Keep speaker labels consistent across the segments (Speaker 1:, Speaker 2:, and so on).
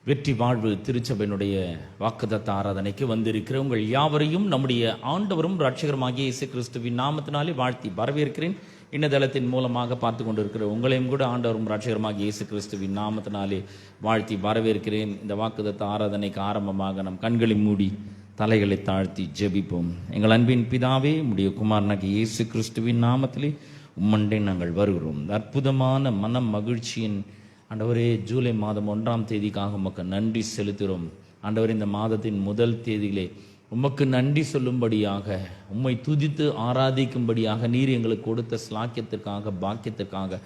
Speaker 1: வெற்றி வாழ்வு திருச்சபையினுடைய வாக்குத்தத்த ஆராதனைக்கு வந்திருக்கிற உங்கள் யாவரையும் நம்முடைய ஆண்டவரும் இரட்சகருமாகிய இயேசு கிறிஸ்துவின் நாமத்தினாலே வாழ்த்தி வரவேற்கிறேன். இணையதளத்தின் மூலமாக பார்த்து கொண்டிருக்கிற உங்களையும் கூட ஆண்டவரும் இரட்சகருமாகிய இயேசு கிறிஸ்துவின் நாமத்தினாலே வாழ்த்தி வரவேற்கிறேன். இந்த வாக்குத்தத்த ஆராதனைக்கு ஆரம்பமாக நம் கண்களை மூடி தலைகளை தாழ்த்தி ஜெபிப்போம். எங்கள் அன்பின் பிதாவே, உம்முடைய குமாரனாகிய இயேசு கிறிஸ்துவின் நாமத்திலே உம்மண்டை நாங்கள் வருகிறோம். அற்புதமான மனம் மகிழ்ச்சியின் ஆண்டவரே, ஜூலை மாதம் 1ஆம் தேதிக்காக உமக்கு நன்றி செலுத்துகிறோம். ஆண்டவர், இந்த மாதத்தின் முதல் தேதியிலே உமக்கு நன்றி சொல்லும்படியாக, உம்மை துதித்து ஆராதிக்கும்படியாக நீர் எங்களுக்கு கொடுத்த ஸ்லாக்கியத்திற்காக, பாக்கியத்திற்காக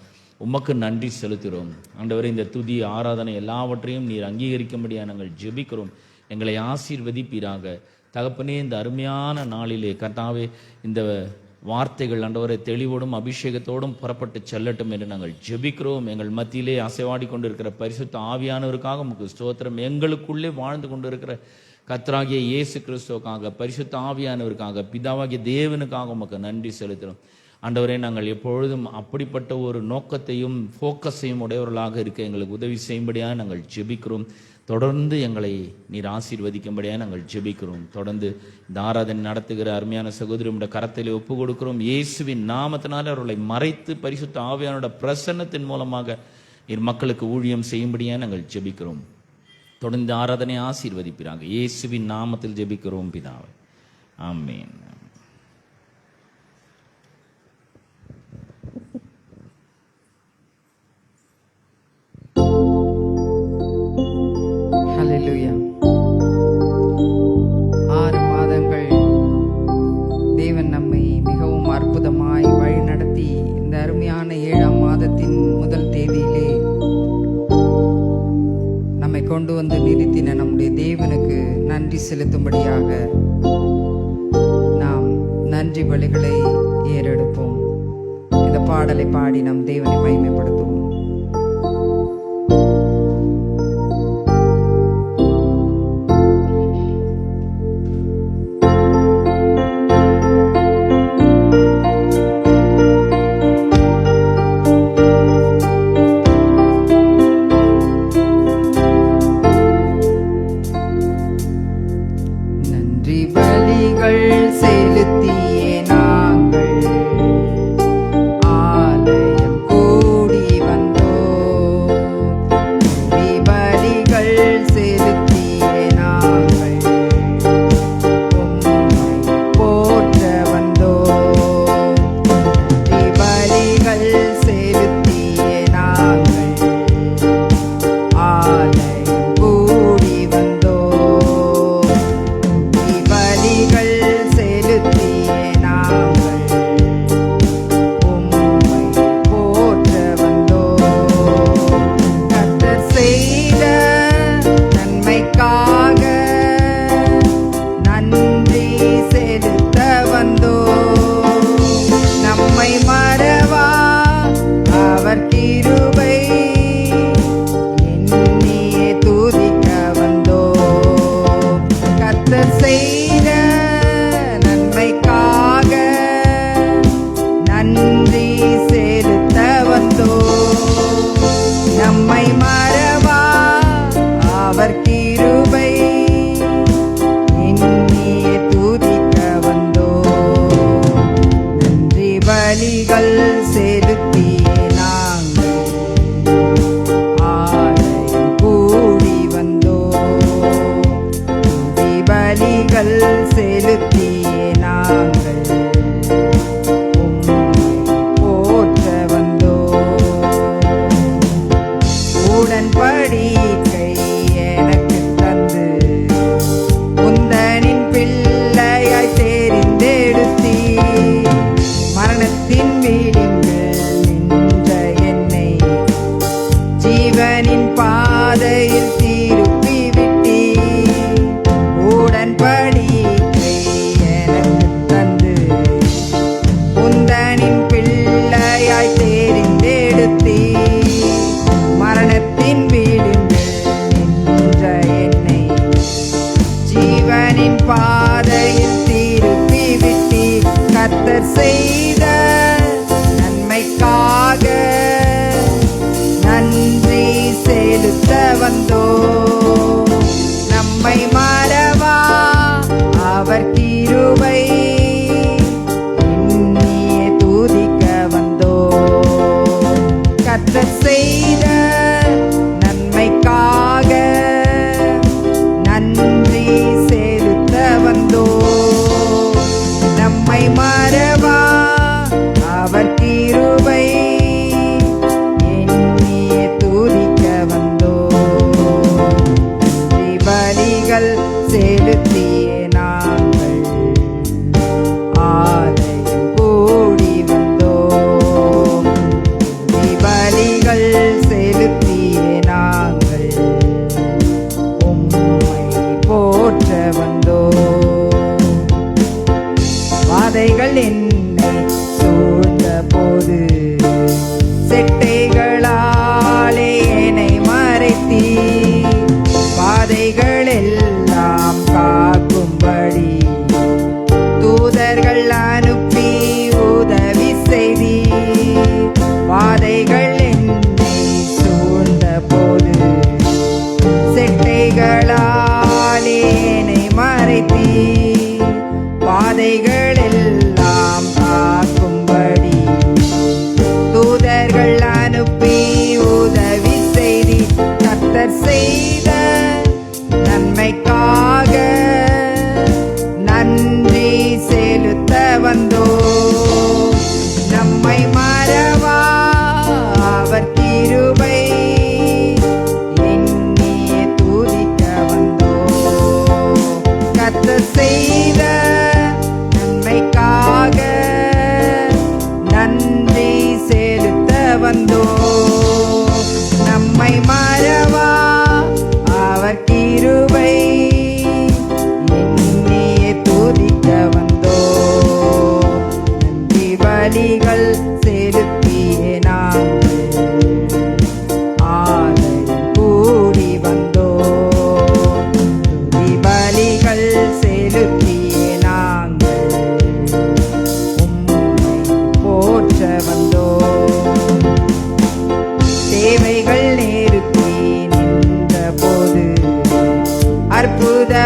Speaker 1: உமக்கு நன்றி செலுத்துகிறோம். ஆண்டவரே, இந்த துதி ஆராதனை எல்லாவற்றையும் நீர் அங்கீகரிக்கும்படியாக நாங்கள் ஜெபிக்கிறோம். எங்களை ஆசீர்வதிப்பீராக. தகப்பனே, இந்த அருமையான நாளிலே கர்த்தாவே, இந்த வார்த்தைகள் ஆண்டவரை தெளிவோடும் அபிஷேகத்தோடும் புறப்பட்டு செல்லட்டும் என்று நாங்கள் ஜெபிக்கிறோம். எங்கள் மத்தியிலே அசைவாடி கொண்டிருக்கிற பரிசுத்த ஆவியானவருக்காக உமக்கு ஸ்தோத்திரம். எங்களுக்குள்ளே வாழ்ந்து கொண்டிருக்கிற கர்த்தராகிய இயேசு கிறிஸ்துவுக்காக, பரிசுத்த ஆவியானவருக்காக, பிதாவாகிய தேவனுக்காக உமக்கு நன்றி செலுத்துகிறோம். ஆண்டவரே, நாங்கள் எப்பொழுதும் அப்படிப்பட்ட ஒரு நோக்கத்தையும் ஃபோக்கஸையும் உடையவர்களாக இருக்க எங்களுக்கு உதவி செய்யும்படியாக நாங்கள் ஜெபிக்கிறோம். தொடர்ந்து எங்களை நீர் ஆசீர்வதிக்கும்படியாக நாங்கள் ஜெபிக்கிறோம். தொடர்ந்து இந்த ஆராதனை நடத்துகிற அருமையான சகோதரியுடைய கரத்திலே ஒப்பு கொடுக்கிறோம். இயேசுவின் நாமத்தினால அவர்களை மறைத்து பரிசுத்த ஆவியானோட பிரசன்னத்தின் மூலமாக நீர் மக்களுக்கு ஊழியம் செய்யும்படியாக நாங்கள் ஜெபிக்கிறோம். தொடர்ந்து ஆராதனை ஆசீர்வதிப்பிறாங்க. இயேசுவின் நாமத்தில் ஜெபிக்கிறோம் பிதாவே, ஆமென்.
Speaker 2: ஹல்லேலூயா. 6 மாதங்கள் தேவன் நம்மை மிகவும் அற்புதமாய் வழிநடத்தி இந்த அருமையான 7ஆம் மாதத்தின் முதல் தேதியிலே நம்மை கொண்டு வந்து நிறுத்தின நம்முடைய தேவனுக்கு நன்றி செலுத்தும்படியாக நாம் நன்றி பலிகளை ஏறெடுப்போம். இந்த பாடலை பாடி நம் தேவனை மகிமைப்படுத்துவோம்.
Speaker 3: மரணத்தின் வீடுங்கள்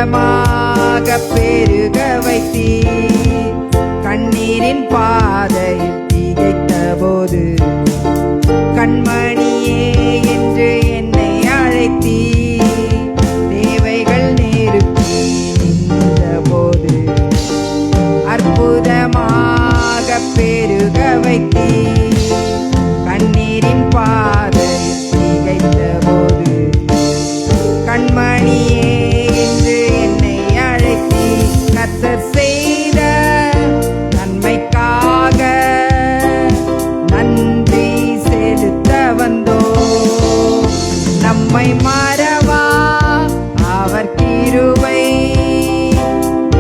Speaker 2: அற்புதமாக பெருக வைத்தீர். கண்ணீரின் பாதையில் திகைத்த போது கண்மணியே என்று என்னை அழைத்தீர். தேவைகள் நெருக்கி நின்ற போது அற்புதமாக பெருக வைத்தீர். கண்ணீரின் பாதையில் திகைத்த போது கண்மணியே என்று என்னை அழைத்தீர். கர்த்தர் செய்த நன்மைக்காக நன்றி செலுத்த வந்தோம். நம்மை மறவா அவர் கிருபை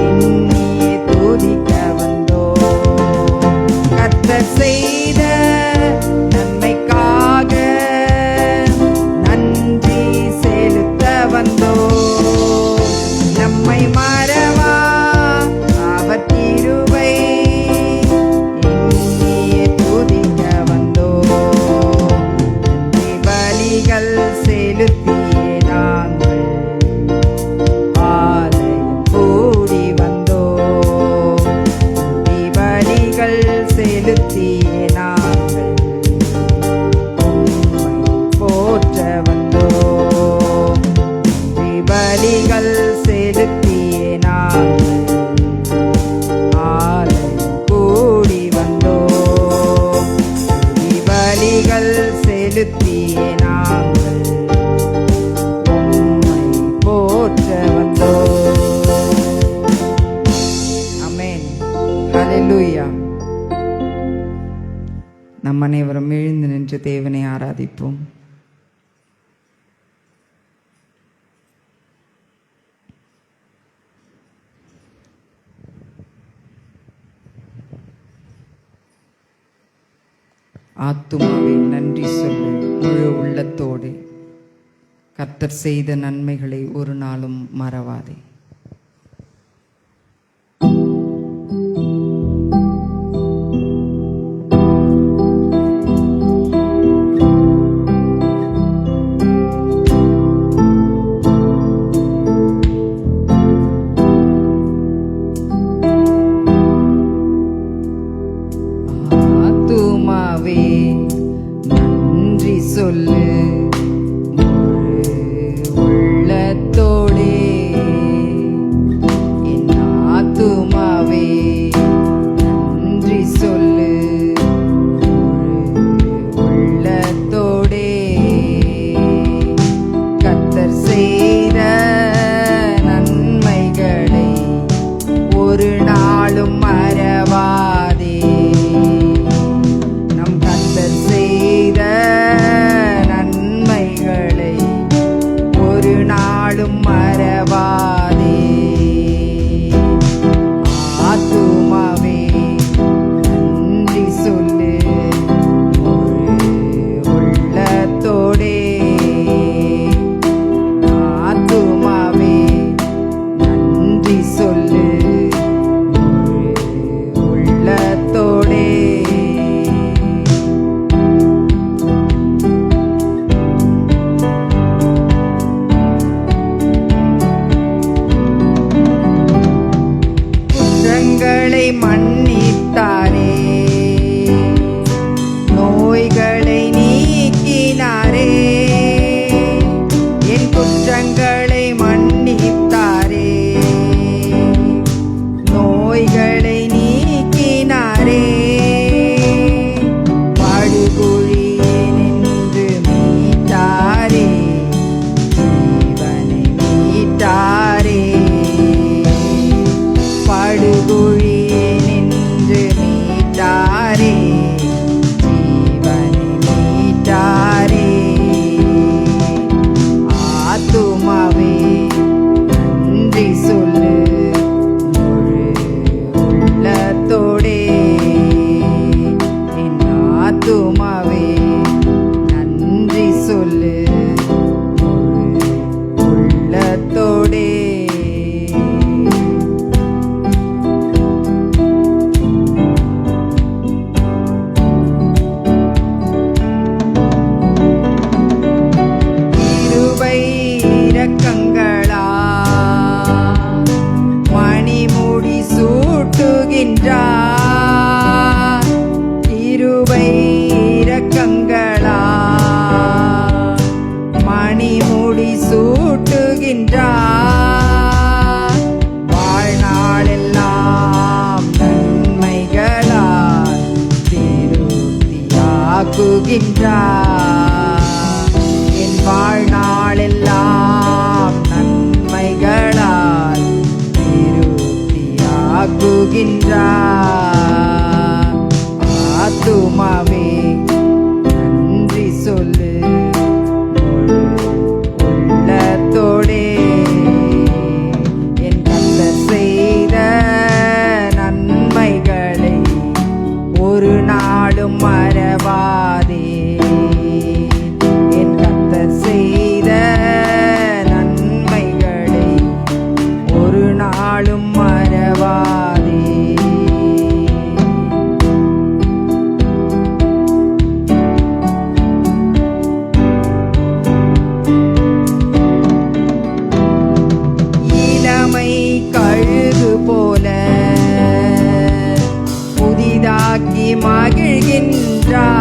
Speaker 2: எண்ணியே துதிக்க வந்தோம். கர்த்தர் செய்த நன்மைக்காக நன்றி செலுத்த வந்தோம். நம்மை மறவா அவர் கிருபை எண்ணியே துதிக்க வந்தோம். நன்றி பலிகள் செலுத்தியே நாங்கள் ஆலயம் கூடி வந்தோம். நன்றி பலிகள் செலுத்தியே நாங்கள் உம்மை போற்ற வந்தோம். நன்றி பலிகள் செலுத்தியே நாங்கள் ஆலயம் கூடி வந்தோம். நன்றி பலிகள் செலுத்தியே நாங்கள் உம்மை போற்ற வந்தோம். ஆமென். ஹல்லேலூயா. நம் அனைவரும் எழுந்து நின்று தேவனை ஆராதிப்போம். ஆத்துமாவே நன்றி சொல்லு முழு உள்ளத்தோடு. கர்த்தர் செய்த நன்மைகளை ஒரு நாளும் மறவாதே. ஆத்துமாவே நன்றி சொல்லு முழு உள்ளத்தோடே. என் ஆத்துமாவே நன்றி சொல்லு முழு உள்ளத்தோடே. கர்த்தர் செய்த நன்மைகளை ஒரு நாளும் மறவாதே. நம் கர்த்தர் செய்த நன்மைகளை ஒரு நாளும் மறவாதே. ஆத்துமாவே நன்றி சொல்லு முழு உள்ளத்தோடே. முடிசூட்டுகின்றார். வாழ்நாளெல்லாம் நன்மைகளால் திருப்தியாக்குகின்றார். என் வாழ்நாளெல்லாம் நன்மைகளால் திருப்தியாக்குகின்றார். ஆத்துமாவே நன்றி சொல்லு உள்ளத்தோடே. என் கர்த்தர் செய்த நன்மைகளை ஒரு நாளும் மறவாதே. என் கர்த்தர் செய்த நன்மைகளை ஒரு நாளும் மறவாதே. இளமை கழுகு போல புதிதாக்கி மகிழ்கின்றார்.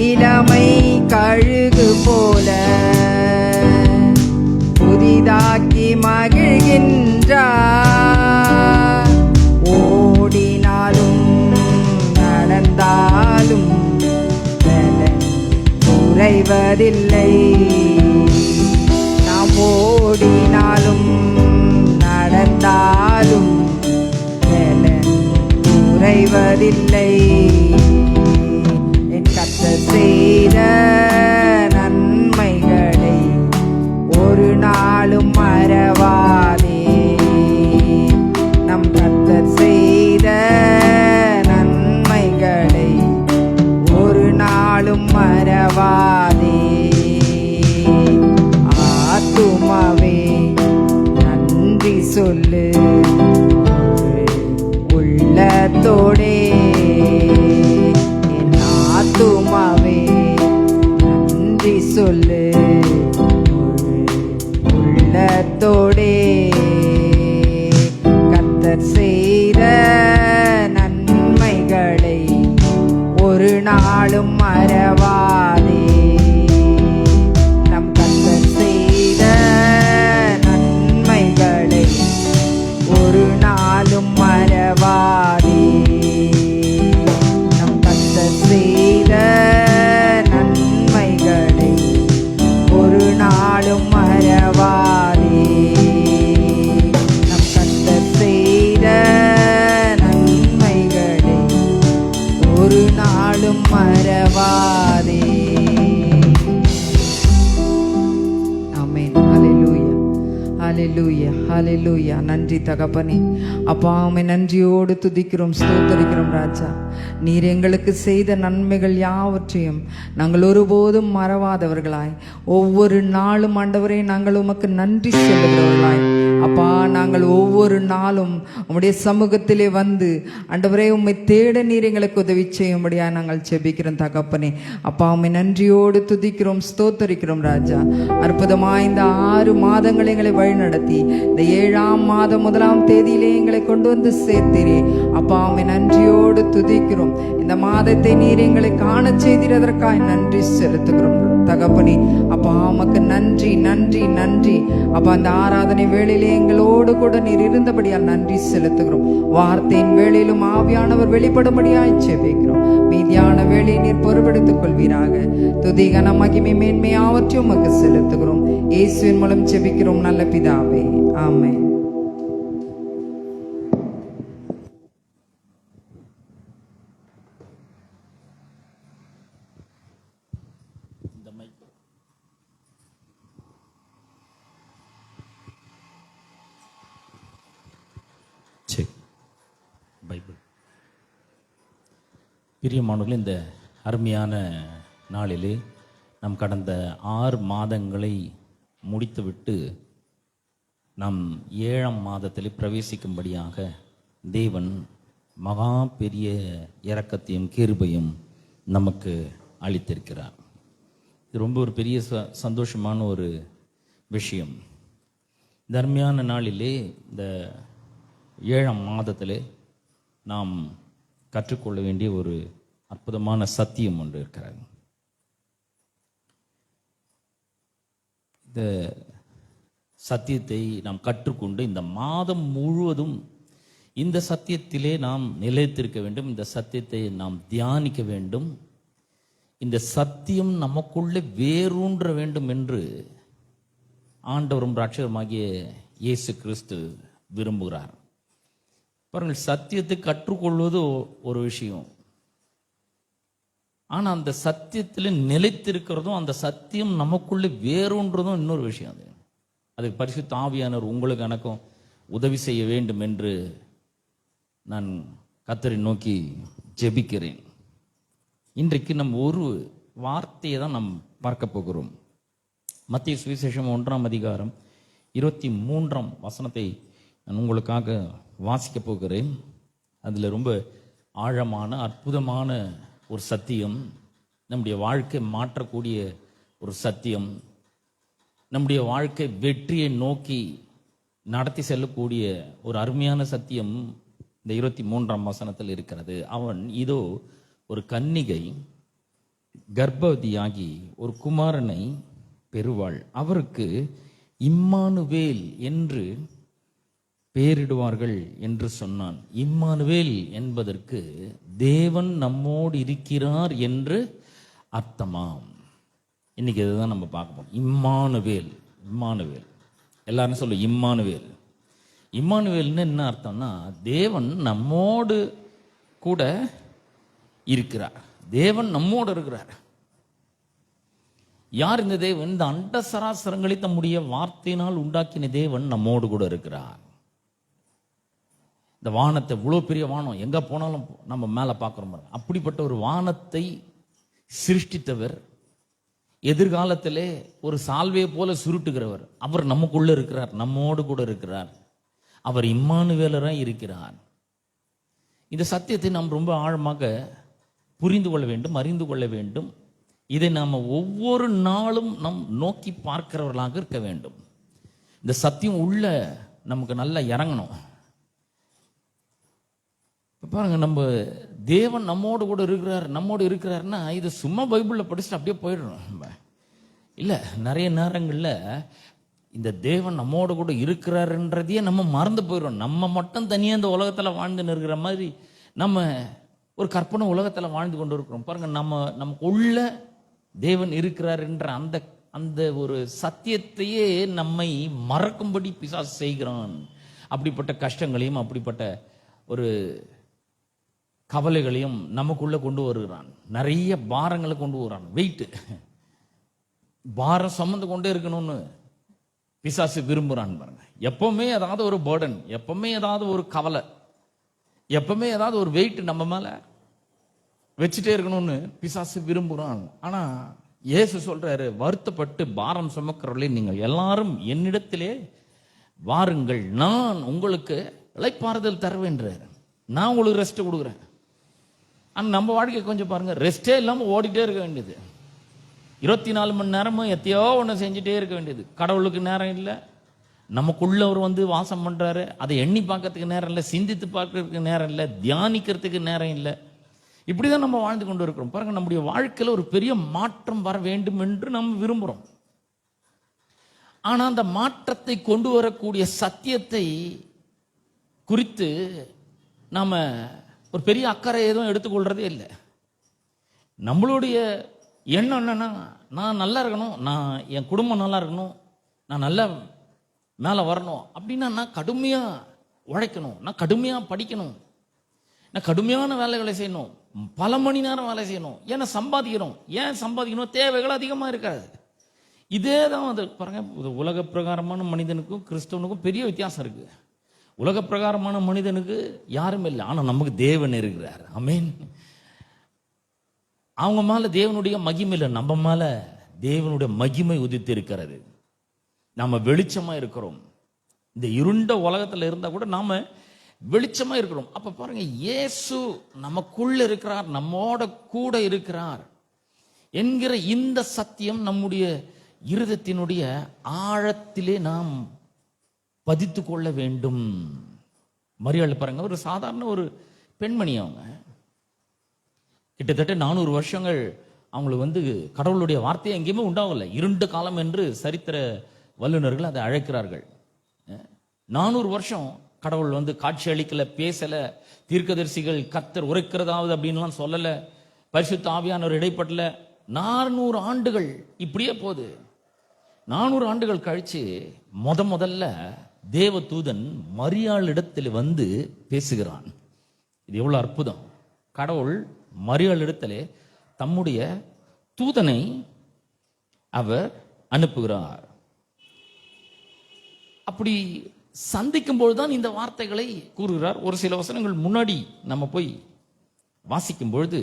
Speaker 2: இளமை கழுகு போல புதிதாக்கி மகிழ்கின்றார். ஓடினாலும் நடந்தாலும் பலன் குறைவதில்லை. நாம் ஓடினாலும் நடந்தாலும் பலன் குறைவதில்லை. என் கர்த்தர் செய்த நன்மைகளை ஒரு நாளும் மறவாதே. நம் கர்த்தர் செய்த நன்மைகளை ஒரு நாளும் மறவாதே. ஆத்துமாவே நன்றி சொல்லு உள்ளத்தோடே. என் ஆத்துமாவே நன்றி சொல்லு உள்ளத்தோடே. கர்த்தர் செய்த நன்மைகளை ஒரு நாளும் மறவாதே. நம் கர்த்தர் செய்த நன்மைகளை ஒரு நாளும் மறவாதே. நம் கர்த்தர் செய்த நன்மைகளை ஒரு நாளும் மறவாதே. நம் கர்த்தர் செய்த நன்மைகளை ஒரு நாளும் மறவாதே. ஆமென். ஹல்லேலூயா, ஹல்லேலூயா, ஹல்லேலூயா. நன்றி தகப்பனே. அப்பா உம்மை நன்றியோடு துதிக்கிறோம், ஸ்தோத்தரிக்கிறோம் ராஜா. நீர் எங்களுக்கு செய்த நன்மைகள் யாவற்றையும் நாங்கள் ஒருபோதும் மறவாதவர்களாய் ஒவ்வொரு நாளும் ஆண்டவரே நாங்கள் உமக்கு நன்றி சொல்லுகிறவர்களாய் அப்பா நாங்கள் ஒவ்வொரு நாளும் உம்முடைய சமூகத்திலே வந்து ஆண்டவரே உம்மை தேட நீர் எங்களுக்கு உதவி செய்யும்படியா நாங்கள் ஜெபிக்கிறோம் தகப்பனே. அப்பா உம்மை நன்றியோடு துதிக்கிறோம், ஸ்தோத்தரிக்கிறோம் ராஜா. அற்புதமாய் இந்த 6 மாதங்களை எங்களை வழிநடத்தி இந்த 7ஆம் மாதம் 1ஆம் தேதியிலே எங்களை கொண்டு வந்து சேர்த்தீரே. அப்பா உம்மை நன்றியோடு துதிக்கிறோம். இந்த மாதத்தை நீர் எங்களை காண செய்ததற்காக நன்றி செலுத்துகிறோம் தகப்பனே. அப்பா உமக்கு நன்றி நன்றி நன்றி. அப்பா அந்த ஆராதனை வேளையிலே எங்களோடு கூட நீர் இருந்தபடியால் நன்றி செலுத்துகிறோம். வார்த்தையின் வேளையிலும் ஆவியானவர் வெளிப்படும்படியாய் ஜெபிக்கிறோம். மீதியான வேளையை நீர் பொறுப்பெடுத்துக் கொள்வீராக. துதி கன மகிமை மேன்மை யாவற்றையும் உமக்கு செலுத்துகிறோம். இயேசுவின் மூலம் ஜெபிக்கிறோம் நல்ல பிதாவே, ஆமென்.
Speaker 1: பைபிள் பிரியமானவர்களே, இந்த அருமையான நாளிலே நாம் கடந்த 6 மாதங்களை முடித்துவிட்டு நாம் 7ஆம் மாதத்தில் பிரவேசிக்கும்படியாக தேவன் மகா பெரிய இரக்கத்தையும் கிருபையும் நமக்கு அளித்திருக்கிறார். இது ரொம்ப ஒரு பெரிய சந்தோஷமான ஒரு விஷயம். இந்த அருமையான நாளிலே இந்த 7ஆம் மாதத்திலே நாம் கற்றுக்கொள்ள வேண்டிய ஒரு அற்புதமான சத்தியம் ஒன்று இருக்கிறது. இந்த சத்தியத்தை நாம் கற்றுக்கொண்டு இந்த மாதம் முழுவதும் இந்த சத்தியத்திலே நாம் நிலைத்திருக்க வேண்டும். இந்த சத்தியத்தை நாம் தியானிக்க வேண்டும். இந்த சத்தியம் நமக்குள்ளே வேரூன்ற வேண்டும் என்று ஆண்டவரும் இரட்சகருமாகிய இயேசு கிறிஸ்து விரும்புகிறார். பாருங்கள், சத்தியத்தை கற்றுக்கொள்வது ஒரு விஷயம், ஆனால் அந்த சத்தியத்தில் நிலைத்திருக்கிறதும் அந்த சத்தியம் நமக்குள்ளே வேரூன்றதும் இன்னொரு விஷயம். அதுக்கு பரிசுத்த ஆவியானவர் உங்களுக்கு எனக்கும் உதவி செய்ய வேண்டும் என்று நான் கர்த்தரை நோக்கி ஜெபிக்கிறேன். இன்றைக்கு நம்ம ஒரு வார்த்தையை தான் நாம் பார்க்க போகிறோம். மத்திய சுவிசேஷம் 1ஆம் அதிகாரம் 23ஆம் வசனத்தை நான் உங்களுக்காக வாசிக்க போகிறேன். அதில் ரொம்ப ஆழமான அற்புதமான ஒரு சத்தியம், நம்முடைய வாழ்க்கை மாற்றக்கூடிய ஒரு சத்தியம், நம்முடைய வாழ்க்கை வெற்றியை நோக்கி நடத்தி செல்லக்கூடிய ஒரு அருமையான சத்தியம் இந்த 23ஆம் வசனத்தில் இருக்கிறது. அவன் இதோ ஒரு கன்னிகை கர்ப்பவதியாகி ஒரு குமாரனை பெறுவாள், அவருக்கு இம்மானுவேல் என்று பெயரிடுவார்கள் என்று சொன்னான். இம்மானுவேல் என்பதற்கு தேவன் நம்மோடு இருக்கிறார் என்று அர்த்தமாம். இன்னைக்கு இதுதான் நம்ம பார்ப்போம். இம்மானுவேல், இம்மானுவேல், எல்லாரும் சொல்லு இம்மானுவேல். இம்மானுவேல்னு என்ன அர்த்தம்னா, தேவன் நம்மோடு கூட இருக்கிறார், தேவன் நம்மோடு இருக்கிறார். யார் இந்த தேவன்? இந்த அண்ட சராசரங்களை தம்முடைய வார்த்தையினால் உண்டாக்கின தேவன் நம்மோடு கூட இருக்கிறார். இந்த வானத்தை, இவ்வளோ பெரிய வானம், எங்க போனாலும் நம்ம மேலே பார்க்குறோம், அப்படிப்பட்ட ஒரு வானத்தை சிருஷ்டித்தவர், எதிர்காலத்திலே ஒரு சால்வையை போல சுருட்டுகிறவர், அவர் நமக்குள்ள இருக்கிறார், நம்மோடு கூட இருக்கிறார். அவர் இம்மானுவேலராய் இருக்கிறார். இந்த சத்தியத்தை நாம் ரொம்ப ஆழமாக புரிந்து கொள்ள வேண்டும், அறிந்து கொள்ள வேண்டும். இதை நாம் ஒவ்வொரு நாளும் நம் நோக்கி பார்க்கிறவர்களாக இருக்க வேண்டும். இந்த சத்தியம் உள்ள நமக்கு நல்லா இறங்கணும். பாருங்க, நம்ம தேவன் நம்மோடு கூட இருக்கிறார், நம்மோடு இருக்கிறாருன்னா இது சும்மா பைபிளில் படிச்சுட்டு அப்படியே போயிடணும். நம்ம இல்லை, நிறைய நேரங்களில் இந்த தேவன் நம்மோடு கூட இருக்கிறாருன்றதையே நம்ம மறந்து போயிடும். நம்ம மட்டும் தனியாக இந்த உலகத்தில் வாழ்ந்துன்னு இருக்கிற மாதிரி நம்ம ஒரு கற்பனை உலகத்தில் வாழ்ந்து கொண்டு இருக்கிறோம். பாருங்க, நமக்கு உள்ள தேவன் இருக்கிறார் என்ற அந்த அந்த ஒரு சத்தியத்தையே நம்மை மறக்கும்படி பிசாசு செய்கிறான். அப்படிப்பட்ட கஷ்டங்களையும் அப்படிப்பட்ட ஒரு கவலைகளையும் நமக்குள்ள கொண்டு வருகிறான். நிறைய பாரங்களை கொண்டு வரான். வெயிட்டு பாரம் சுமந்து கொண்டே இருக்கணும்னு பிசாசு விரும்புகிறான். பாருங்க, எப்பவுமே ஏதாவது ஒரு பேர்டன், எப்பவுமே ஏதாவது ஒரு கவலை, எப்பவுமே ஏதாவது ஒரு வெயிட் நம்ம மேல வச்சுட்டே இருக்கணும்னு பிசாசு விரும்புகிறான். ஆனா இயேசு சொல்றாரு, வருத்தப்பட்டு பாரம் சுமக்கிறவர்களே நீங்கள் எல்லாரும் என்னிடத்திலே வாருங்கள், நான் உங்களுக்கு இளைப்பாறுதல் தருவேன்றார். நான் உங்களுக்கு ரெஸ்ட் கொடுக்குறேன். ஆனால் நம்ம வாழ்க்கை கொஞ்சம் பாருங்க, ரெஸ்டே இல்லாமல் ஓடிட்டே இருக்க வேண்டியது. 24 மணி நேரமும் எத்தையோ ஒன்று செஞ்சுட்டே இருக்க வேண்டியது. கடவுளுக்கு நேரம் இல்லை, நமக்குள்ள அவர் வந்து வாசம் பண்றாரு, அதை எண்ணி பார்க்கறதுக்கு நேரம் இல்லை, சிந்தித்து பார்க்கறதுக்கு நேரம் இல்லை, தியானிக்கிறதுக்கு நேரம் இல்லை. இப்படிதான் நம்ம வாழ்ந்து கொண்டு இருக்கிறோம். பாருங்க, நம்முடைய வாழ்க்கையில் ஒரு பெரிய மாற்றம் வர வேண்டும் என்று நம்ம விரும்புகிறோம். ஆனால் அந்த மாற்றத்தை கொண்டு வரக்கூடிய சத்தியத்தை குறித்து நாம ஒரு பெரிய அக்கறை எதுவும் எடுத்துக்கொள்றதே இல்லை. நம்மளுடைய எண்ணம் என்னன்னா, நான் நல்லா இருக்கணும், நான் என் குடும்பம் நல்லா இருக்கணும், நான் நல்லா மேலே வரணும் அப்படின்னா நான் கடுமையாக உழைக்கணும், நான் கடுமையாக படிக்கணும், நான் கடுமையான வேலைகளை செய்யணும், பல மணி நேரம் வேலை செய்யணும், ஏன்னா சம்பாதிக்கணும். ஏன் சம்பாதிக்கணும்? தேவைகள் அதிகமாக இருக்காது. இதே தான் அது. பாருங்க, உலக பிரகாரமான மனிதனுக்கும் கிறிஸ்தவனுக்கும் பெரிய வித்தியாசம் இருக்கு. உலக பிரகாரமான மனிதனுக்கு யாரும் இல்லை, ஆனால் நமக்கு தேவன் இருக்கிறார். ஆமென். அவங்க மேல தேவனுடைய மகிமை இல்லை, நம்ம மேல தேவனுடைய மகிமை உதித்து இருக்கிறது. நாம வெளிச்சமா இருக்கிறோம். இந்த இருண்ட உலகத்துல இருந்தா கூட நாம வெளிச்சமா இருக்கிறோம். அப்ப பாருங்க, இயேசு நமக்குள்ள இருக்கிறார், நம்மோட கூட இருக்கிறார் என்கிற இந்த சத்தியம் நம்முடைய இருதயத்தினுடைய ஆழத்திலே நாம் பதித்து கொள்ள வேண்டும். மரியாள் பாருங்க, ஒரு சாதாரண ஒரு பெண்மணி, அவங்க கிட்டத்தட்ட 400 வருஷங்கள் அவங்களுக்கு வந்து கடவுளுடைய வார்த்தையை எங்கேயுமே உண்டாகல. இருண்ட காலம் என்று சரித்திர வல்லுநர்கள் அதை அழைக்கிறார்கள். 400 வருஷம் கடவுள் வந்து காட்சி அளிக்கல, பேசல, தீர்க்கதரிசிகள் கர்த்தர் உரைக்கிறதாவது அப்படின்லாம் சொல்லல, பரிசுத்த ஆவியானவர் இடைப்படல. 400 ஆண்டுகள் இப்படியே போகுது. 400 ஆண்டுகள் கழிச்சு முதல்ல தேவ தூதன் மரியாள் இடத்தில் வந்து பேசுகிறான். இது எவ்வளவு அற்புதம்! கடவுள் மரியாள் இடத்திலே தம்முடைய தூதனை அவர் அனுப்புகிறார். அப்படி சந்திக்கும் பொழுதுதான் இந்த வார்த்தைகளை கூறுகிறார். ஒரு சில வசனங்கள் முன்னாடி நம்ம போய் வாசிக்கும் பொழுது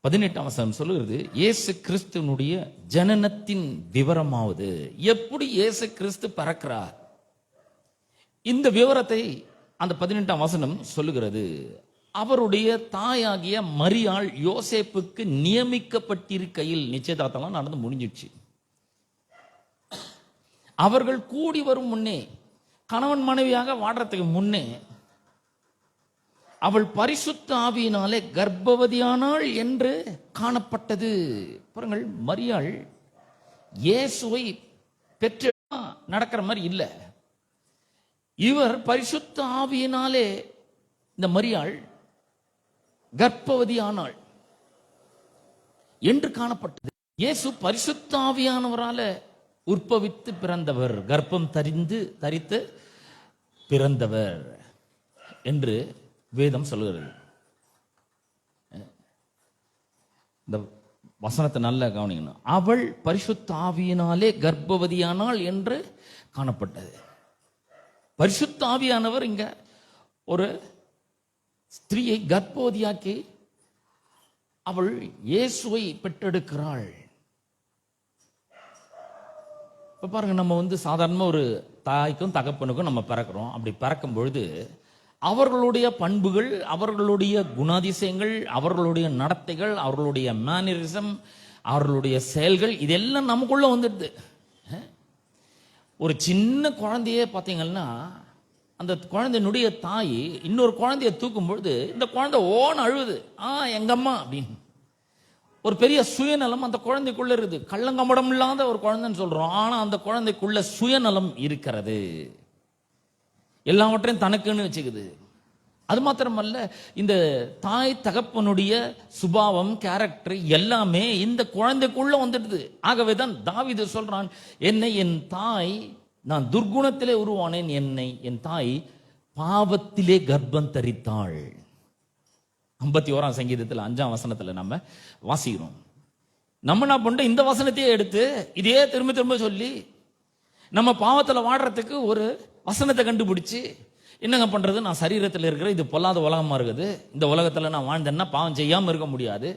Speaker 1: 18ஆம் வசனம் சொல்லுகிறது, இயேசு கிறிஸ்துவனுடைய ஜனனத்தின் விவரமாவது, எப்படி இயேசு கிறிஸ்து பிறக்கிறார், இந்த விவரத்தை அந்த 18ஆம் வசனம் சொல்லுகிறது. அவருடைய தாயாகிய மரியாள் யோசேப்புக்கு நியமிக்கப்பட்டிருக்கையில், நிச்சயதார்த்தம் நடந்து முடிஞ்சிடுச்சு, அவர்கள் கூடி வரும் முன்னே, கணவன் மனைவியாக வாடுறதுக்கு முன்னே, அவள் பரிசுத்த ஆவியினாலே கர்ப்பவதியானாள் என்று காணப்பட்டது. பாருங்கள், மரியாள் இயேசுவை பெற்று நடக்கிற மாதிரி இல்ல, இவர் பரிசுத்த ஆவியினாலே இந்த மரியாள் கர்ப்பவதியானாள் என்று காணப்பட்டது. இயேசு பரிசுத்த ஆவியானவரால உற்பவித்து பிறந்தவர், கர்ப்பம் தரித்து பிறந்தவர் என்று வேதம் சொல்லுகிறது. இந்த வசனத்தை நல்லா கவனிக்கணும். அவள் பரிசுத்த ஆவியினாலே கர்ப்பவதியானாள் என்று காணப்பட்டது. பரிசுத்த ஆவியானவர் இங்க ஒரு ஸ்திரீயை கர்ப்பவதியாக்கி அவள் இயேசுவை பெற்றெடுக்கிறாள். இப்ப பாருங்க, நம்ம வந்து சாதாரணமா ஒரு தாய்க்கும் தகப்பனுக்கும் நம்ம பிறக்கிறோம். அப்படி பிறக்கும் பொழுது அவர்களுடைய பண்புகள், அவர்களுடைய குணாதிசயங்கள், அவர்களுடைய நடத்தைகள், அவர்களுடைய மேனரிசம், அவர்களுடைய செயல்கள், இதெல்லாம் நமக்குள்ள வந்துடுது. ஒரு சின்ன குழந்தையே பார்த்தீங்கன்னா, அந்த குழந்தையினுடைய தாய் இன்னொரு குழந்தைய தூக்கும் பொழுது இந்த குழந்தை ஓன் அழுவுது, எங்கம்மா அப்படின்னு. ஒரு பெரிய சுயநலம் அந்த குழந்தைக்குள்ள இருக்குது. கள்ளங்கம்படம் இல்லாத ஒரு குழந்தைன்னு சொல்றோம், ஆனா அந்த குழந்தைக்குள்ள சுயநலம் இருக்கிறது, எல்லாவற்றையும் தனக்குன்னு வச்சுக்குது. அது மாத்திரமல்ல, இந்த தாய் தகப்பனுடைய சுபாவம், கேரக்டர் எல்லாமே இந்த குழந்தைக்குள்ள வந்துடுது. ஆகவேதான் தாவீது சொல்றான், என்னை என் தாய், நான் துர்குணத்திலே உருவானேன், என்னை என் தாய் பாவத்திலே கர்ப்பம் தரித்தாள். 51ஆம் சங்கீதத்தில் 5ஆம் வசனத்துல நம்ம வாசிக்கிறோம். நம்ம என்ன பண்றோம், இந்த வசனத்தையே எடுத்து இதே திரும்ப திரும்ப சொல்லி நம்ம பாவத்துல வாடுறதுக்கு ஒரு வசனத்தை கண்டுபிடிச்சு, என்னங்க பண்றது, நான் சரீரத்தில் இருக்கிற இது பொல்லாத உலகமா இருக்குது, இந்த உலகத்துல நான் வாழ்ந்தேன்னா பாவம் செய்யாம இருக்க முடியாது,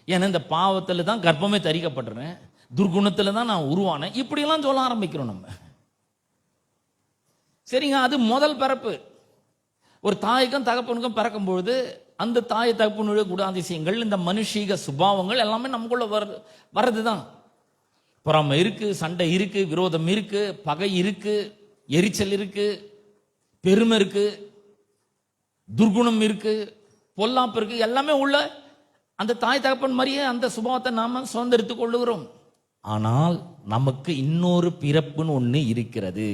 Speaker 1: ஏன்னா இந்த பாவத்துல தான் கர்ப்பமே தரிக்கப்படுறேன், துர்குணத்துல தான் நான் உருவானேன், இப்படியெல்லாம் சொல்ல ஆரம்பிக்கிறோம் நம்ம. சரிங்க, அது முதல் பிறப்பு. ஒரு தாய்க்கும் தகப்பனுக்கும் பிறக்கும் பொழுது அந்த தாய் தகப்பனுடைய குணாதிசயங்கள், இந்த மனுஷீக சுபாவங்கள் எல்லாமே நமக்குள்ள வர்றதுதான். பொறாமை இருக்கு, சண்டை இருக்கு, விரோதம் இருக்கு, பகை இருக்கு, எரிச்சல் இருக்கு, பெருமை இருக்கு, துர்குணம் இருக்கு, பொல்லாப்பு இருக்கு, எல்லாமே உள்ள அந்த தாய் தகப்பன் மாதிரியே அந்த சுபாவத்தை நாம சுதந்திரித்துக் கொள்ளுகிறோம். ஆனால் நமக்கு இன்னொரு பிறப்புன்னு ஒண்ணு இருக்கிறது.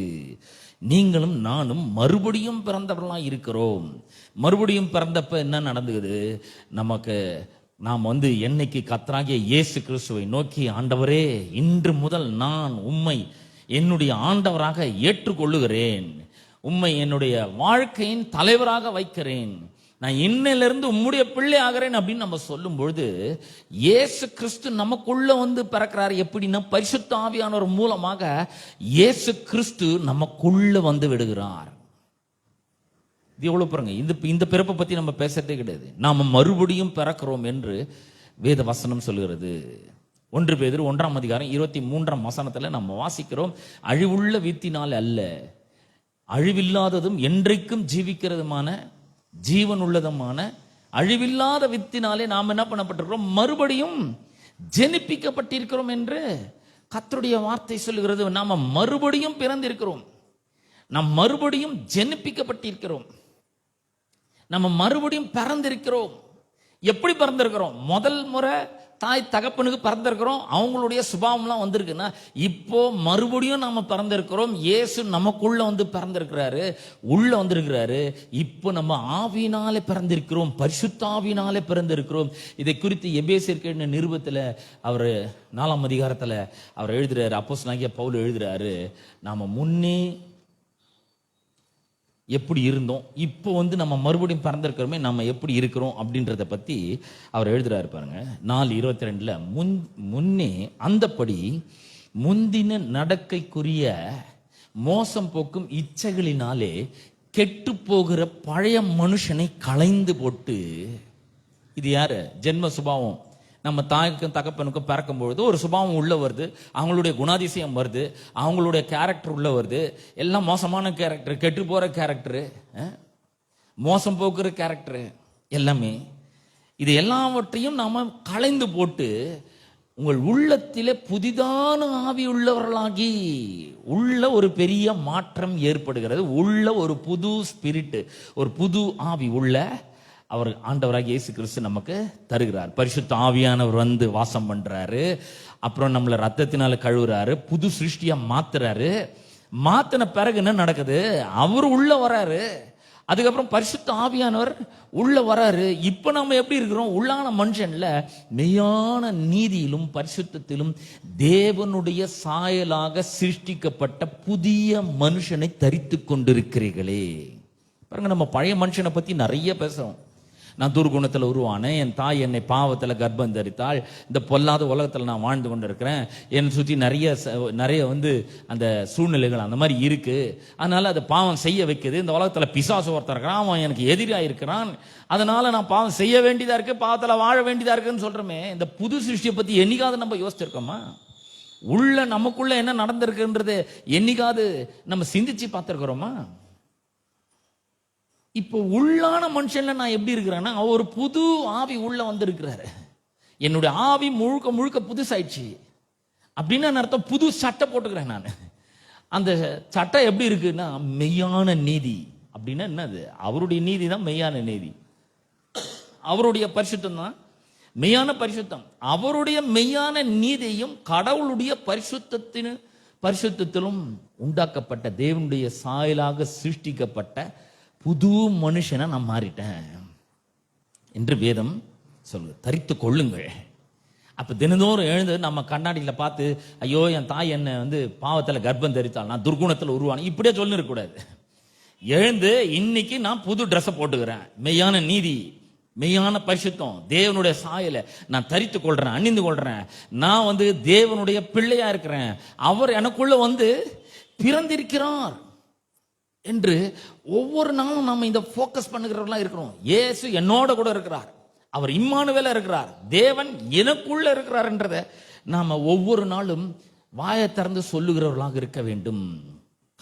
Speaker 1: நீங்களும் நானும் மறுபடியும் பிறந்தவர்களாக இருக்கிறோம். மறுபடியும் பிறந்தப்ப என்ன நடந்துக்குது, நமக்கு நாம் வந்து என்னைக்கு கர்த்தராகிய இயேசு கிறிஸ்துவை நோக்கி, ஆண்டவரே, இன்று முதல் நான் உம்மை என்னுடைய ஆண்டவராக ஏற்றுக்கொள்ளுகிறேன், உம்மை என்னுடைய வாழ்க்கையின் தலைவராக வைக்கிறேன், நான் இன்னிலிருந்து உம்முடைய பிள்ளை ஆகிறேன் அப்படின்னு நம்ம சொல்லும் பொழுது, இயேசு கிறிஸ்து நமக்குள்ள வந்து பிறக்கிறார். எப்படின்னா, பரிசுத்த ஆவியானவர் மூலமாக இயேசு கிறிஸ்து நமக்குள்ள வந்து விடுகிறார். இது எவ்வளவு பாருங்க, இந்த பிறப்பை பத்தி நம்ம பேசுறதே கிடையாது. நாம மறுபடியும் பிறக்கிறோம் என்று வேத வசனம் சொல்லுகிறது. 1 பேதுரு 1ஆம் அதிகாரம் 23ஆம் வசனத்துல நம்ம வாசிக்கிறோம், அழிவுள்ள வித்தினால் அல்ல, அழிவில்லாததும் என்றைக்கும் ஜீவிக்கிறதுமான ஜீவன் உள்ளதுமான அழிவில்லாத வித்தினாலே நாம் என்ன பண்ணப்பட்டிருக்கிறோம், மறுபடியும் ஜெனிப்பிக்கப்பட்டிருக்கிறோம் என்று கர்த்தருடைய வார்த்தை சொல்லுகிறது. நாம மறுபடியும் பிறந்திருக்கிறோம், நாம் மறுபடியும் ஜெனிப்பிக்கப்பட்டிருக்கிறோம், நம்ம மறுபடியும் பிறந்திருக்கிறோம். எப்படி பிறந்திருக்கிறோம்? முதல் முறை தாய் தகப்பனுக்கு பிறந்திருக்கிறோம், அவங்களுடைய சுபாவம்லாம் வந்திருக்குன்னா இப்போ மறுபடியும் நாம பிறந்திருக்கிறோம். இயேசு நமக்குள்ள வந்து பிறந்திருக்கிறாரு, உள்ள வந்திருக்கிறாரு. இப்போ நம்ம ஆவியினாலே பிறந்திருக்கிறோம், பரிசுத்த ஆவியினாலே பிறந்திருக்கிறோம். இதை குறித்து எபேசியர் நிருபத்தில் அவர் 4ஆம் அதிகாரத்தில் அவர் எழுதுறாரு, அப்போஸ்தலனாகிய பவுல் எழுதுறாரு, நாம முன்னே எப்படி இருந்தோம், இப்போ வந்து நம்ம மறுபடியும் பிறந்திருக்கிறோமே, நம்ம எப்படி இருக்கிறோம் அப்படின்றத பத்தி அவர் எழுதுறாரு பாருங்க. 4:22 முன்னே அந்தப்படி முந்தின நடக்கைக்குரிய மோசம் போக்கும் இச்சைகளினாலே கெட்டு போகிற பழைய மனுஷனை களைந்து போட்டு, இது யாரு? ஜென்ம சுபாவம். நம்ம தாய்க்கும் தகப்பனுக்கும் பிறக்கும் பொழுது ஒரு சுபாவம் உள்ள வருது, அவங்களுடைய குணாதிசயம் வருது, அவங்களுடைய கேரக்டர் உள்ள வருது. எல்லாம் மோசமான கேரக்டர், கெட்டு போற கேரக்டர், மோசம் போக்குற கேரக்டர் எல்லாமே. இது எல்லாவற்றையும் நாம களைந்து போட்டு உங்கள் உள்ளத்திலே புதிதான ஆவி உள்ளவர்களாகி, உள்ள ஒரு பெரிய மாற்றம் ஏற்படுகிறது. உள்ள ஒரு புது ஸ்பிரிட், ஒரு புது ஆவி உள்ள அவர் ஆண்டவராக இயேசு கிறிஸ்து நமக்கு தருகிறார். பரிசுத்த ஆவியானவர் வந்து வாசம் பண்றாரு, அப்புறம் நம்மளை ரத்தத்தினால கழுவுறாரு, புது சிருஷ்டியா மாத்துறாரு. மாத்தின பிறகு என்ன நடக்குது? அவர் உள்ள வராரு, அதுக்கப்புறம் பரிசுத்த ஆவியானவர் உள்ள வராரு. இப்ப நம்ம எப்படி இருக்கிறோம்? உள்ளான மனுஷன்ல மெய்யான நீதியிலும் பரிசுத்தத்திலும் தேவனுடைய சாயலாக சிருஷ்டிக்கப்பட்ட புதிய மனுஷனை தரித்து கொண்டிருக்கிறீர்களே. பாருங்க, நம்ம பழைய மனுஷனை பத்தி நிறைய பேசுறோம். நான் துர்குணத்தில் உருவானேன், என் தாய் என்னை பாவத்தில் கர்ப்பம் தரித்தாள், இந்த பொல்லாத உலகத்தில் நான் வாழ்ந்து கொண்டு இருக்கிறேன், என்னை சுற்றி நிறைய வந்து அந்த சூழ்நிலைகள் அந்த மாதிரி இருக்கு, அதனால அது பாவம் செய்ய வைக்குது. இந்த உலகத்தில் பிசாசு ஒருத்தர் இருக்கிறான், அவன் எனக்கு எதிராக இருக்கிறான், அதனால நான் பாவம் செய்ய வேண்டியதா இருக்கு, பாவத்தில் வாழ வேண்டியதா இருக்குன்னு சொல்றோமே. இந்த புது சிருஷ்டியை பத்தி என்னைக்காவது நம்ம யோசிச்சிருக்கோமா? உள்ள நமக்குள்ள என்ன நடந்திருக்குன்றது என்னைக்காவது நம்ம சிந்திச்சு பார்த்திருக்கிறோமா? இப்போ உள்ளான மனுஷன்ல நான் எப்படி இருக்கிறேன்னா, ஒரு புது ஆவி உள்ள வந்திருக்கிறாரு. என்னுடைய ஆவி முழுக்க முழுக்க புதுசாயிடுச்சு அப்படின்னு அர்த்தம். புது சட்டை போட்டுக்கிறேன் நான். அந்த சட்டை எப்படி இருக்குன்னா மெய்யான நீதி. அப்படின்னா என்னது? அவருடைய நீதி தான் மெய்யான நீதி, அவருடைய பரிசுத்தம் தான் மெய்யான பரிசுத்தம். அவருடைய மெய்யான நீதியும் கடவுளுடைய பரிசுத்தத்திலும் உண்டாக்கப்பட்ட தேவனுடைய சாயலாக சிருஷ்டிக்கப்பட்ட புது மனுஷனை நான் மாறிட்டேன் என்று வேதம் சொல்லு. தரித்து கொள்ளுங்கள். அப்ப தினந்தோறும் எழுந்து நம்ம கண்ணாடியில பார்த்து, ஐயோ என் தாய் என்ன வந்து பாவத்துல கர்ப்பம் தரித்தாள், நான் துர்குணத்துல உருவான, இப்படியே சொல்லி கூடாது. எழுந்து இன்னைக்கு நான் புது ட்ரெஸ் போட்டுக்கிறேன், மெய்யான நீதி, மெய்யான பரிசுத்தம், தேவனுடைய சாயலை நான் தரித்து கொள்றேன், அணிந்து கொள்றேன். நான் வந்து தேவனுடைய பிள்ளையா இருக்கிறேன், அவர் எனக்குள்ள வந்து பிறந்திருக்கிறார் என்று ஒவ்வொரு நாளும் நம்ம இந்த போக்கஸ் பண்ணுகிறவர்களா இருக்கிறோம். இயேசு என்னோட கூட இருக்கிறார், அவர் இம்மானுவேலா இருக்கிறார், தேவன் எனக்குள்ள இருக்கிறார் என்றதை நாம ஒவ்வொரு நாளும் வாயை திறந்து சொல்லுகிறவர்களாக இருக்க வேண்டும்.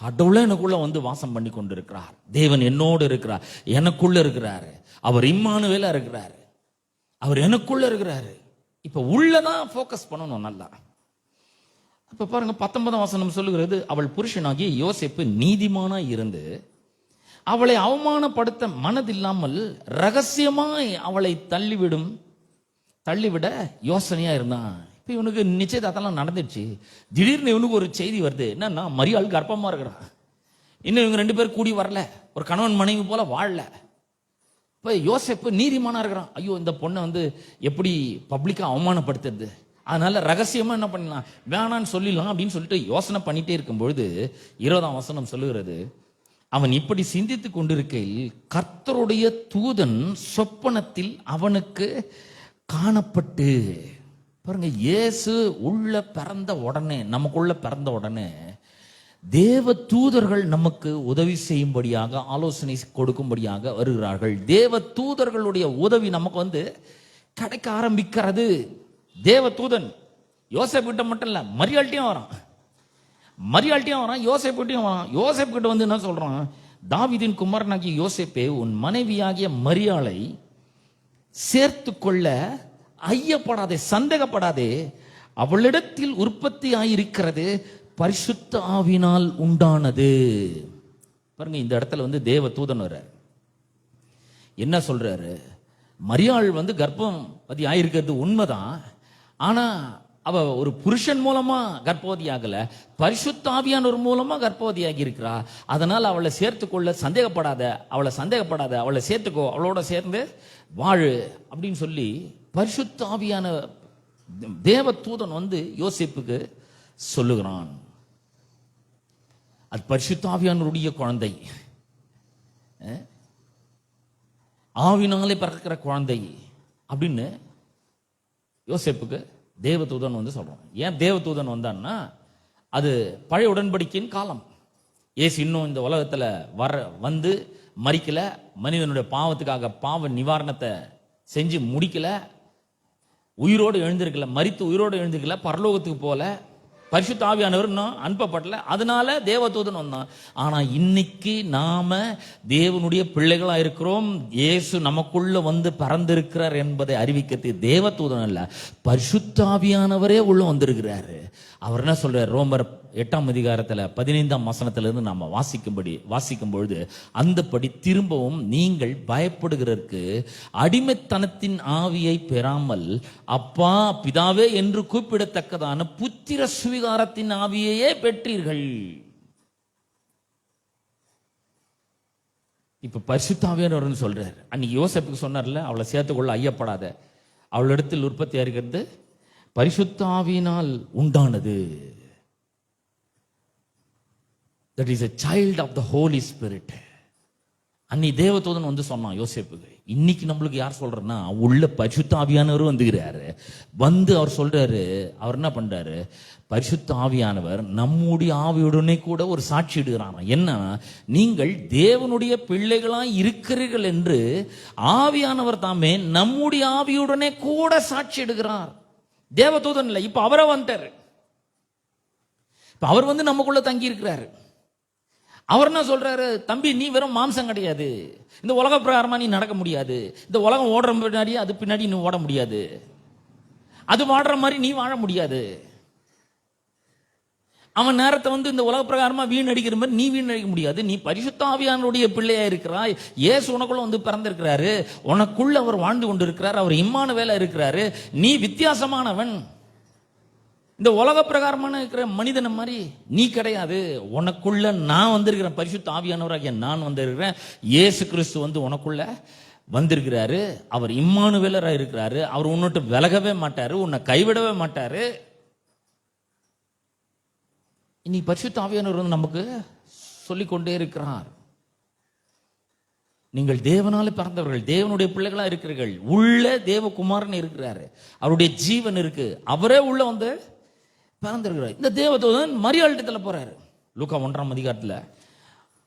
Speaker 1: கடவுளே எனக்குள்ள வந்து வாசம் பண்ணி கொண்டு இருக்கிறார், தேவன் என்னோடு இருக்கிறார், எனக்குள்ள இருக்கிறாரு, அவர் இம்மானுவேலா இருக்கிறாரு, அவர் எனக்குள்ள இருக்கிறாரு. இப்ப உள்ளதான் போக்கஸ் பண்ணணும் நல்லா. அப்ப பாருங்க, 19ஆம் வசனம் சொல்லுகிறது, அவள் புருஷனாகிய யோசேப்பு நீதிமானா இருந்து அவளை அவமானப்படுத்த மனதில்லாமல் ரகசியமாய் அவளை தள்ளிவிட யோசனையா இருந்தான். இப்ப இவனுக்கு நிச்சயதார்த்தம் நடந்துடுச்சு. திடீர்னு இவனுக்கு ஒரு செய்தி வருது, என்னன்னா மரியாள் கர்ப்பமா இருக்கிறான். இன்னும் இவங்க 2 பேர் கூடி வரல, ஒரு கணவன் மனைவி போல வாழல. இப்ப யோசேப்பு நீதிமானா இருக்கிறான். ஐயோ, இந்த பொண்ணை வந்து எப்படி பப்ளிக்கா அவமானப்படுத்துறது, அதனால ரகசியமா என்ன பண்ணலாம், வேணான்னு சொல்லிடலாம் அப்படின்னு சொல்லிட்டு யோசனை பண்ணிட்டே இருக்கும் பொழுது 20ஆம் வசனம் சொல்லுகிறது, அவன் இப்படி சிந்தித்துக் கொண்டிருக்கையில் கர்த்தருடைய தூதன் சொப்பனத்தில் அவனுக்கு காணப்பட்டு. பாருங்க, இயேசு உள்ள பிறந்த உடனே, நமக்குள்ள பிறந்த உடனே தேவ தூதர்கள் நமக்கு உதவி செய்யும்படியாக, ஆலோசனை கொடுக்கும்படியாக வருகிறார்கள். தேவ தூதர்களுடைய உதவி நமக்கு வந்து கிடைக்க ஆரம்பிக்கிறது. தேவ தூதன் யோசேப்பு கிட்ட மட்டும் இல்ல, மரியாள்கிட்டயும் வரான், யோசேப்பு கிட்டயும் வரான். யோசேப்பு கிட்ட வந்து என்ன சொல்றான், தாவீதின் குமாரனாகிய யோசேப்பே, உன் மனைவியாகிய மரியாளை சேர்த்து கொள்ள ஐயப்படாதே, சந்தேகப்படாதே, அவளிடத்தில் உற்பத்தி ஆயிருக்கிறது பரிசுத்த ஆவினால் உண்டானது. பாருங்க, இந்த இடத்துல வந்து தேவ தூதன் வர என்ன சொல்றாரு, மரியாள் வந்து கர்ப்பவதி ஆயிருக்கிறது உண்மைதான், ஆனா அவ ஒரு புருஷன் மூலமா கர்ப்பவதி ஆகல, பரிசுத்த ஆவியானவர் மூலமா கர்ப்பவதியாகி இருக்கிறா. அதனால அவளை சேர்த்துக்கொள்ள சந்தேகப்படாத, அவளை சேர்த்துக்கோ, அவளோட சேர்ந்து வாழு அப்படின்னு சொல்லி பரிசுத்த ஆவியான தேவ தூதன் வந்து யோசேப்புக்கு சொல்லுகிறான். அது பரிசுத்த ஆவியானவருடைய குழந்தை, ஆவினாலே பிறக்கிற குழந்தை அப்படின்னு யோசேப்புக்கு தேவதூதன் வந்து சொல்றோம். ஏன் தேவதூதன் வந்தான்னா, அது பழைய உடன்படிக்கையின் காலம். இயேசு இன்னும் இந்த உலகத்துல வந்து மரிக்கல, மனிதனுடைய பாவத்துக்காக பாவ நிவாரணத்தை செஞ்சு முடிக்கல, உயிரோடு எழுந்திருக்கல, மரித்து உயிரோடு எழுந்திருக்கல, பரலோகத்துக்கு போல, பரிசுத்த ஆவியானவர் இன்னும் அனுப்பப்படல. அதனால தேவதூதன் வந்தான். ஆனா இன்னைக்கு நாம தேவனுடைய பிள்ளைகளா இருக்கிறோம். இயேசு நமக்குள்ள வந்து பறந்திருக்கிறார் என்பதை அறிவிக்கிறது தேவதூதன் அல்ல, பரிசுத்த ஆவியானவரே உள்ள வந்திருக்கிறாரு. அவர் என்ன சொல்றார்? ரோமர் 8ஆம் அதிகாரத்துல 15ஆம் வசனத்திலிருந்து நாம வாசிக்கும் பொழுது அந்தபடி திரும்பவும் நீங்கள் பயப்படுகிறதற்கு அடிமைத்தனத்தின் ஆவியை பெறாமல் அப்பா பிதாவே என்று கூப்பிடத்தக்கதான புத்திர சுவிகாரத்தின் ஆவியையே பெற்றீர்கள். இப்ப பரிசுத்த ஆவியானவர் சொல்றார். அன்னைக்கு யோசேப்புக்கு சொன்னார்ல, அவளை சேர்த்துக்கொள்ள ஐயப்படாத, அவளிடத்தில் உற்பத்தி இருக்கிறது பரிசுத்த ஆவியினால் உண்டானது. That is a child of the Holy Spirit. அன்னி தேவதூதன் வந்து சொன்னான் யோசேப்புக்கு. இன்னைக்கு நம்மளுக்கு யார் சொல்றன்னா, உள்ள பரிசுத்த ஆவியானவர் வந்துகிறாரு. வந்து அவர் சொல்றாரு, அவர் என்ன பண்றாரு? பரிசுத்த ஆவியானவர் நம்முடைய ஆவியுடனே கூட ஒரு சாட்சி இடுகிறான். என்ன? நீங்கள் தேவனுடைய பிள்ளைகளா இருக்கிறீர்கள் என்று ஆவியானவர் தாமே நம்முடைய ஆவியுடனே கூட சாட்சி இடுகிறார். தேவதூதன் இல்லை, இப்ப அவரை வந்துட்டாரு. இப்ப அவர் வந்து நமக்குள்ள தங்கி இருக்கிறாரு. அவர் என்ன சொல்றாரு? தம்பி, நீ வெறும் மாம்சம் கிடையாது, இந்த உலக பிரகாரமா நீ நடக்க முடியாது, இந்த உலகம் ஓடுற பின்னாடி அது பின்னாடி நீ ஓட முடியாது, அது வாடுற மாதிரி நீ வாழ முடியாது. அவன் நேரத்தை வந்து இந்த உலக பிரகாரமா வீணடிக்கிற மாதிரி நீ வீணடிக்க முடியாது. நீ பரிசுத்த ஆவியானவருடைய பிள்ளையா இருக்கிறாய். இயேசு உனக்குள்ள வந்து பிறந்திருக்கிறாரு, உனக்குள்ள அவர் வாழ்ந்து கொண்டு இருக்கிறார், அவர் இம்மானுவேலா இருக்கிறாரு. நீ வித்தியாசமானவன், இந்த உலக பிரகாரமான இருக்கிற மனிதனை மாதிரி நீ கிடையாது. உனக்குள்ள நான் வந்திருக்கிறேன், பரிசுத்த ஆவியானவராகிய நான் வந்திருக்கிறேன். இயேசு கிறிஸ்து வந்து உனக்குள்ள வந்திருக்கிறாரு, அவர் இம்மானுவேலரா இருக்கிறாரு. அவர் உன்னிட்டு விலகவே மாட்டாரு, உன்னை கைவிடவே மாட்டாரு. இனி பரிசுத்த ஆவியானவர் வந்து நமக்கு சொல்லிக்கொண்டே இருக்கிறார். நீங்கள் தேவனால பிறந்தவர்கள், தேவனுடைய பிள்ளைகளா இருக்கிறீர்கள். உள்ள தேவகுமாரன் இருக்கிறாரு, அவருடைய ஜீவன் இருக்கு, அவரே உள்ள வந்து பிறந்திருக்கிறார். இந்த தேவதூதன் மரியாளிடத்துல போறாரு. லூக்கா 1ஆம் அதிகாரத்துல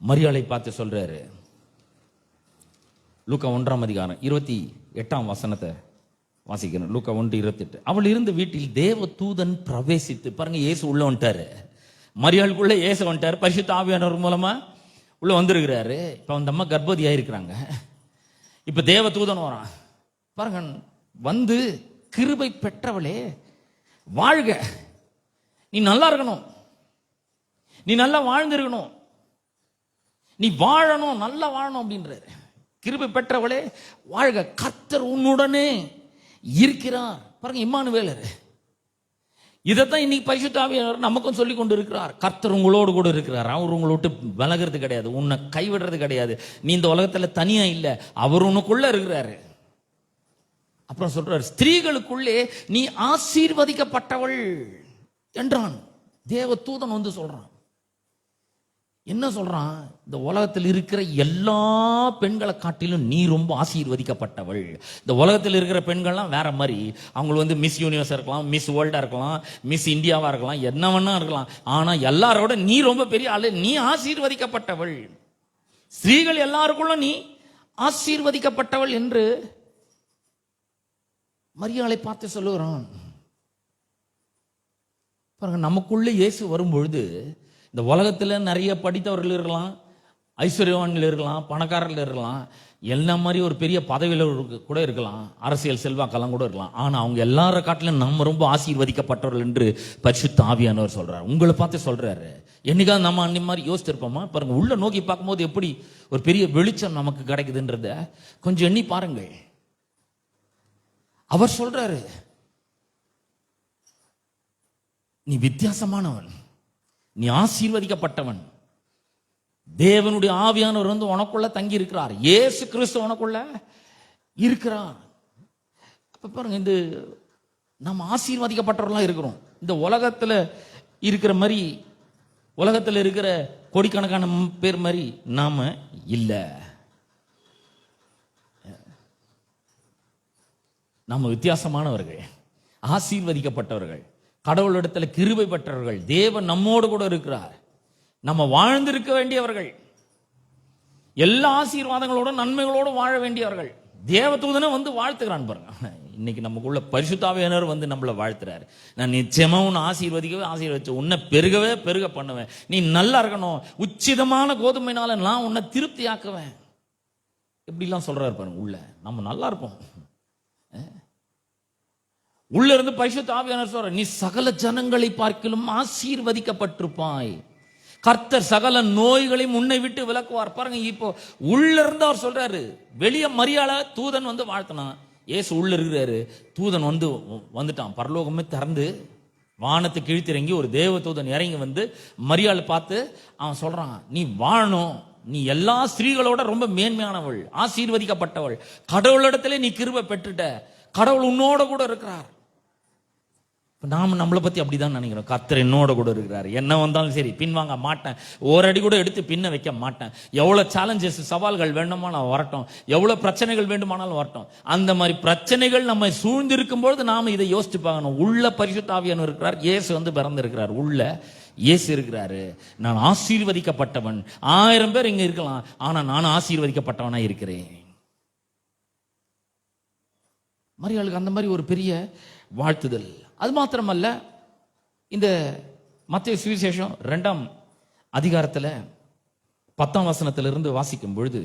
Speaker 1: மரியாளை பார்த்து சொல்றாரு. லூக்கா 1ஆம் அதிகாரம் 28ஆம் வசனத்தை வாசிக்கணும். லூக்கா 1:28. அவள் இருந்த வீட்டில் தேவதூதன் பிரவேசித்து, பாருங்க, இயேசு உள்ள வந்துட்டாரு, மரியாளுக்குள்ள இயேசு வந்துட்டாரு, பரிசுத்த ஆவியானவர் மூலமா உள்ள வந்திருக்கிறாரு. இப்ப அந்த அம்மா கர்ப்பவதி ஆயிருக்கிறாங்க. இப்ப தேவதூதன் வரான். பாருங்க, வந்து கிருபை பெற்றவளே வாழ்க, நீ நல்லா இருக்கணும், நீ நல்லா வாழ்ந்திருக்கணும், நீ வாழணும், நல்லா வாழணும் அப்படின்றாரு. கிருபை பெற்றவளே வாழ்க, கர்த்தர் உன்னுடனே இருக்கிறார். பாருங்க, இம்மானுவேலர். இதைத்தான் இன்னைக்கு பரிசுத்த ஆவியானவர் நமக்கும் சொல்லி கொண்டு இருக்கிறார். கர்த்தர் உங்களோடு கூட இருக்கிறார், அவர் உங்களை விட்டு விலகிறது கிடையாது, உன்னை கைவிடுறது கிடையாது. நீ இந்த உலகத்துல தனியா இல்ல, அவர் உனக்குள்ள இருக்கிறாரு. அப்புறம் சொல்றாரு, ஸ்திரீகளுக்குள்ளே நீ ஆசீர்வதிக்கப்பட்டவள் என்றான். தேவதூதன் வந்து சொல்றான். என்ன சொல்றான்? இந்த உலகத்தில் இருக்கிற எல்லா பெண்களை காட்டிலும் நீ ரொம்ப ஆசீர்வதிக்கப்பட்டவள். இந்த உலகத்தில் இருக்கிற பெண்கள்லாம் வேற மாதிரி, அவங்க வந்து மிஸ் யூனிவர்ஸா இருக்கலாம், மிஸ் வேர்ல்டா இருக்கலாம், மிஸ் இந்தியாவா இருக்கலாம், என்ன வேணா இருக்கலாம். ஆனா எல்லாரோட நீ ரொம்ப பெரிய ஆளு, நீ ஆசீர்வதிக்கப்பட்டவள். ஸ்திரீகள் எல்லாருக்குள்ள நீ ஆசீர்வதிக்கப்பட்டவள் என்று மரியாளை பார்த்து சொல்லுகிறான். பாருங்க, நமக்குள்ள இயேசு வரும்பொழுது இந்த உலகத்துல நிறைய படித்தவர்கள் இருக்கலாம், ஐஸ்வர்யவான்கள் இருக்கலாம், பணக்காரர்கள் இருக்கலாம், எல்லா மாதிரி ஒரு பெரிய பதவியில கூட இருக்கலாம், அரசியல் செல்வாக்கெல்லாம் கூட இருக்கலாம். ஆனா அவங்க எல்லார காட்டிலும் நம்ம ரொம்ப ஆசீர்வதிக்கப்பட்டவர்கள் என்று பரிசுத்த ஆவியானவர் சொல்றாரு. உங்களை பார்த்து சொல்றாரு. என்னைக்காவது நம்ம அந்த மாதிரி யோசிச்சிருப்போமா? பாருங்க, உள்ள நோக்கி பார்க்கும்போது எப்படி ஒரு பெரிய வெளிச்சம் நமக்கு கிடைக்குதுன்றத கொஞ்சம் எண்ணி பாருங்கள். அவர் சொல்றாரு, நீ வித்தியாசமானவன், நீ ஆசீர்வதிக்கப்பட்டவன். தேவனுடைய ஆவியானவர் வந்து உனக்குள்ள தங்கி இருக்கிறார். இயேசு கிறிஸ்து உனக்குள்ள இருக்கிறார். அப்ப பாருங்க, இந்த நம்ம ஆசீர்வதிக்கப்பட்டவர்களா இருக்கிறோம். இந்த உலகத்துல இருக்கிற மாதிரி, உலகத்துல இருக்கிற கோடிக்கணக்கான பேர் மாதிரி நாம இல்ல. நாம வித்தியாசமானவர்கள், ஆசீர்வதிக்கப்பட்டவர்கள், கடவுளிடத்துல கிருபை பெற்றவர்கள். தேவன் நம்மோடு கூட இருக்கிறார். நம்ம வாழ்ந்திருக்க வேண்டியவர்கள், எல்லா ஆசீர்வாதங்களோட நன்மைகளோடு வாழ வேண்டியவர்கள். தேவதூதனை வந்து வாழ்த்துக்கிறான் பாருங்க. இன்னைக்கு நமக்குள்ள பரிசுத்தாவியானவர் வந்து நம்மளை வாழ்த்துறாரு. நான் நிச்சயமா உன்னை ஆசீர்வதிச்சு உன்னை பெருகவே பெருக பண்ணுவேன். நீ நல்லா இருக்கணும், உச்சிதமான கோதுமைனால நான் உன்னை திருப்தி ஆக்குவேன். எப்படிலாம் சொல்றாரு பாருங்க. உள்ள நம்ம நல்லா இருப்போம். உள்ள இருந்து பரிசுத்த ஆவியானவர் சொல்ற, நீ சகல ஜனங்களை பார்க்கிலும் ஆசீர்வதிக்கப்பட்டிருப்பாய். கர்த்தர் சகல நோய்களையும் உன்னை விட்டு விலக்குவார். பாருங்க, இப்போ உள்ள இருந்து அவர் சொல்றாரு. வெளிய மரியாதை தூதன் வந்து வாழ்த்தினான். ஏசு உள்ள இருக்கிறாரு. தூதன் வந்துட்டான். பரலோகமே திறந்து வானத்தை கிழித்திறங்கி ஒரு தேவ தூதன் இறங்கி வந்து மரியாதை பார்த்து அவன் சொல்றான், நீ வாழணும், நீ எல்லா ஸ்திரீகளோட ரொம்ப மேன்மையானவள், ஆசீர்வதிக்கப்பட்டவள், கடவுளிடத்திலே நீ கிருபை பெற்றுட்ட, கடவுள் உன்னோட கூட இருக்கிறார். நாம நம்மளை பத்தி அப்படிதான் நினைக்கிறோம். கர்த்தர் என்னோட கூட இருக்கிறார், என்ன வந்தாலும் சரி பின்வாங்க மாட்டேன், ஓரடி கூட எடுத்து பின்ன வைக்க மாட்டேன். எவ்வளவு சேலஞ்சஸ் சவால்கள் வேண்டுமானாலும் வரட்டும், எவ்வளவு பிரச்சனைகள் வேண்டுமானாலும் வரட்டும். அந்த மாதிரி பிரச்சனைகள் நம்ம சூழ்ந்திருக்கும் பொழுது நாம இதை யோசிச்சு பார்க்கணும். உள்ள பரிசுத்த ஆவியானவர் இருக்கிறார். இயேசு வந்து பிறந்திருக்கிறார். உள்ள இயேசு இருக்கிறாரு. நான் ஆசீர்வதிக்கப்பட்டவன். 1000 பேர் இங்க இருக்கலாம், ஆனா நான் ஆசீர்வதிக்கப்பட்டவனா இருக்கிறேன். மரியாளுக்கு அந்த மாதிரி ஒரு பெரிய வாழ்த்துதல். அது மாத்திரமல்ல, இந்த மத்தேயு சுவிசேஷம் 2ஆம் அதிகாரத்தில் 10ஆம் வசனத்திலிருந்து வாசிக்கும் பொழுது,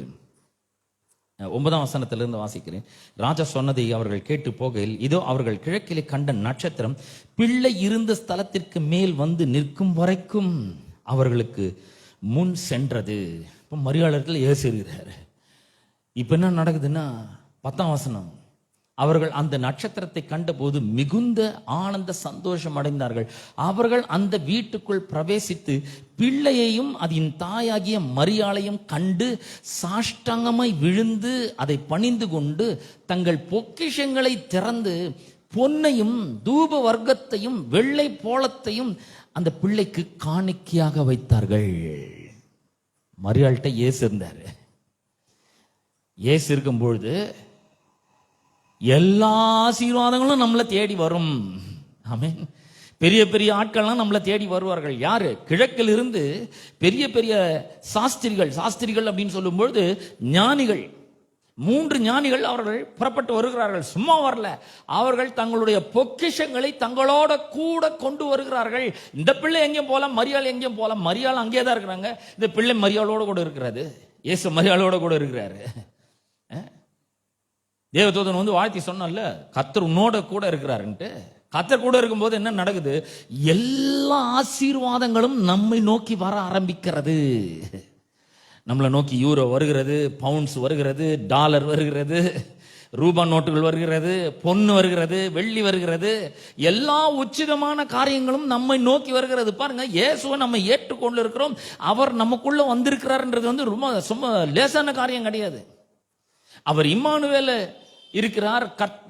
Speaker 1: 9ஆம் வசனத்திலிருந்து வாசிக்கிறேன். ராஜா சொன்னதை அவர்கள் கேட்டு போகையில், இதோ அவர்கள் கிழக்கிலே கண்ட நட்சத்திரம் பிள்ளை இருந்த ஸ்தலத்திற்கு மேல் வந்து நிற்கும் வரைக்கும் அவர்களுக்கு முன் சென்றது. இப்போ மரியாளர்கள் ஏசுகிறார். இப்போ என்ன நடக்குதுன்னா, 10ஆம் வசனம், அவர்கள் அந்த நட்சத்திரத்தை கண்டபோது மிகுந்த ஆனந்த சந்தோஷம் அடைந்தார்கள். அவர்கள் அந்த வீட்டுக்குள் பிரவேசித்து பிள்ளையையும் அதன் தாயாகிய மரியாளையும் கண்டு சாஷ்டாங்கமாய் விழுந்து அதை பணிந்து கொண்டு தங்கள் பொக்கிஷங்களை திறந்து பொன்னையும் தூப வர்க்கத்தையும் வெள்ளை போளத்தையும் அந்த பிள்ளைக்கு காணிக்கையாக வைத்தார்கள். மரியாள்கிட்ட இயேசு இருந்தாரு. இயேசு இருக்கும் பொழுது எல்லா ஆசீர்வாதங்களும் நம்மளை தேடி வரும். ஆமென். பெரிய பெரிய ஆட்கள்லாம் நம்மளை தேடி வருவார்கள். யாரு? கிழக்கில் இருந்து பெரிய பெரிய சாஸ்திரிகள் அப்படின்னு சொல்லும் பொழுது ஞானிகள், 3 ஞானிகள் அவர்கள் புறப்பட்டு வருகிறார்கள். சும்மா வரல, அவர்கள் தங்களுடைய பொக்கிஷங்களை தங்களோட கூட கொண்டு வருகிறார்கள். இந்த பிள்ளை எங்கேயும் போல, மரியாள் எங்கேயும் போல, மரியாள் அங்கேயே தான் இருக்கிறாங்க. இந்த பிள்ளை மரியாளோட கூட இருக்கிறது. இயேசு மரியாளோட கூட இருக்கிறாரு. தேவதூதன் வந்து வாழ்த்தி சொன்னல, கர்த்தர் உன்னோட கூட இருக்கிறாருன்ட்டு. கர்த்தர் கூட இருக்கும்போது என்ன நடக்குது? எல்லா ஆசீர்வாதங்களும் நம்மை நோக்கி வர ஆரம்பிக்கிறது. நம்மளை நோக்கி யூரோ வருகிறது, பவுண்ட்ஸ் வருகிறது, டாலர் வருகிறது, ரூபா நோட்டுகள் வருகிறது, பொண்ணு வருகிறது, வெள்ளி வருகிறது. எல்லா உச்சிதமான காரியங்களும் நம்மை நோக்கி வருகிறது. பாருங்க, இயேசுவை நம்ம ஏற்றுக்கொண்டு இருக்கிறோம். அவர் நமக்குள்ள வந்திருக்கிறார்ன்றது வந்து ரொம்ப சும்மா லேசான காரியம் கிடையாது. அவர் இம்மானுவேல இருக்கிறார்.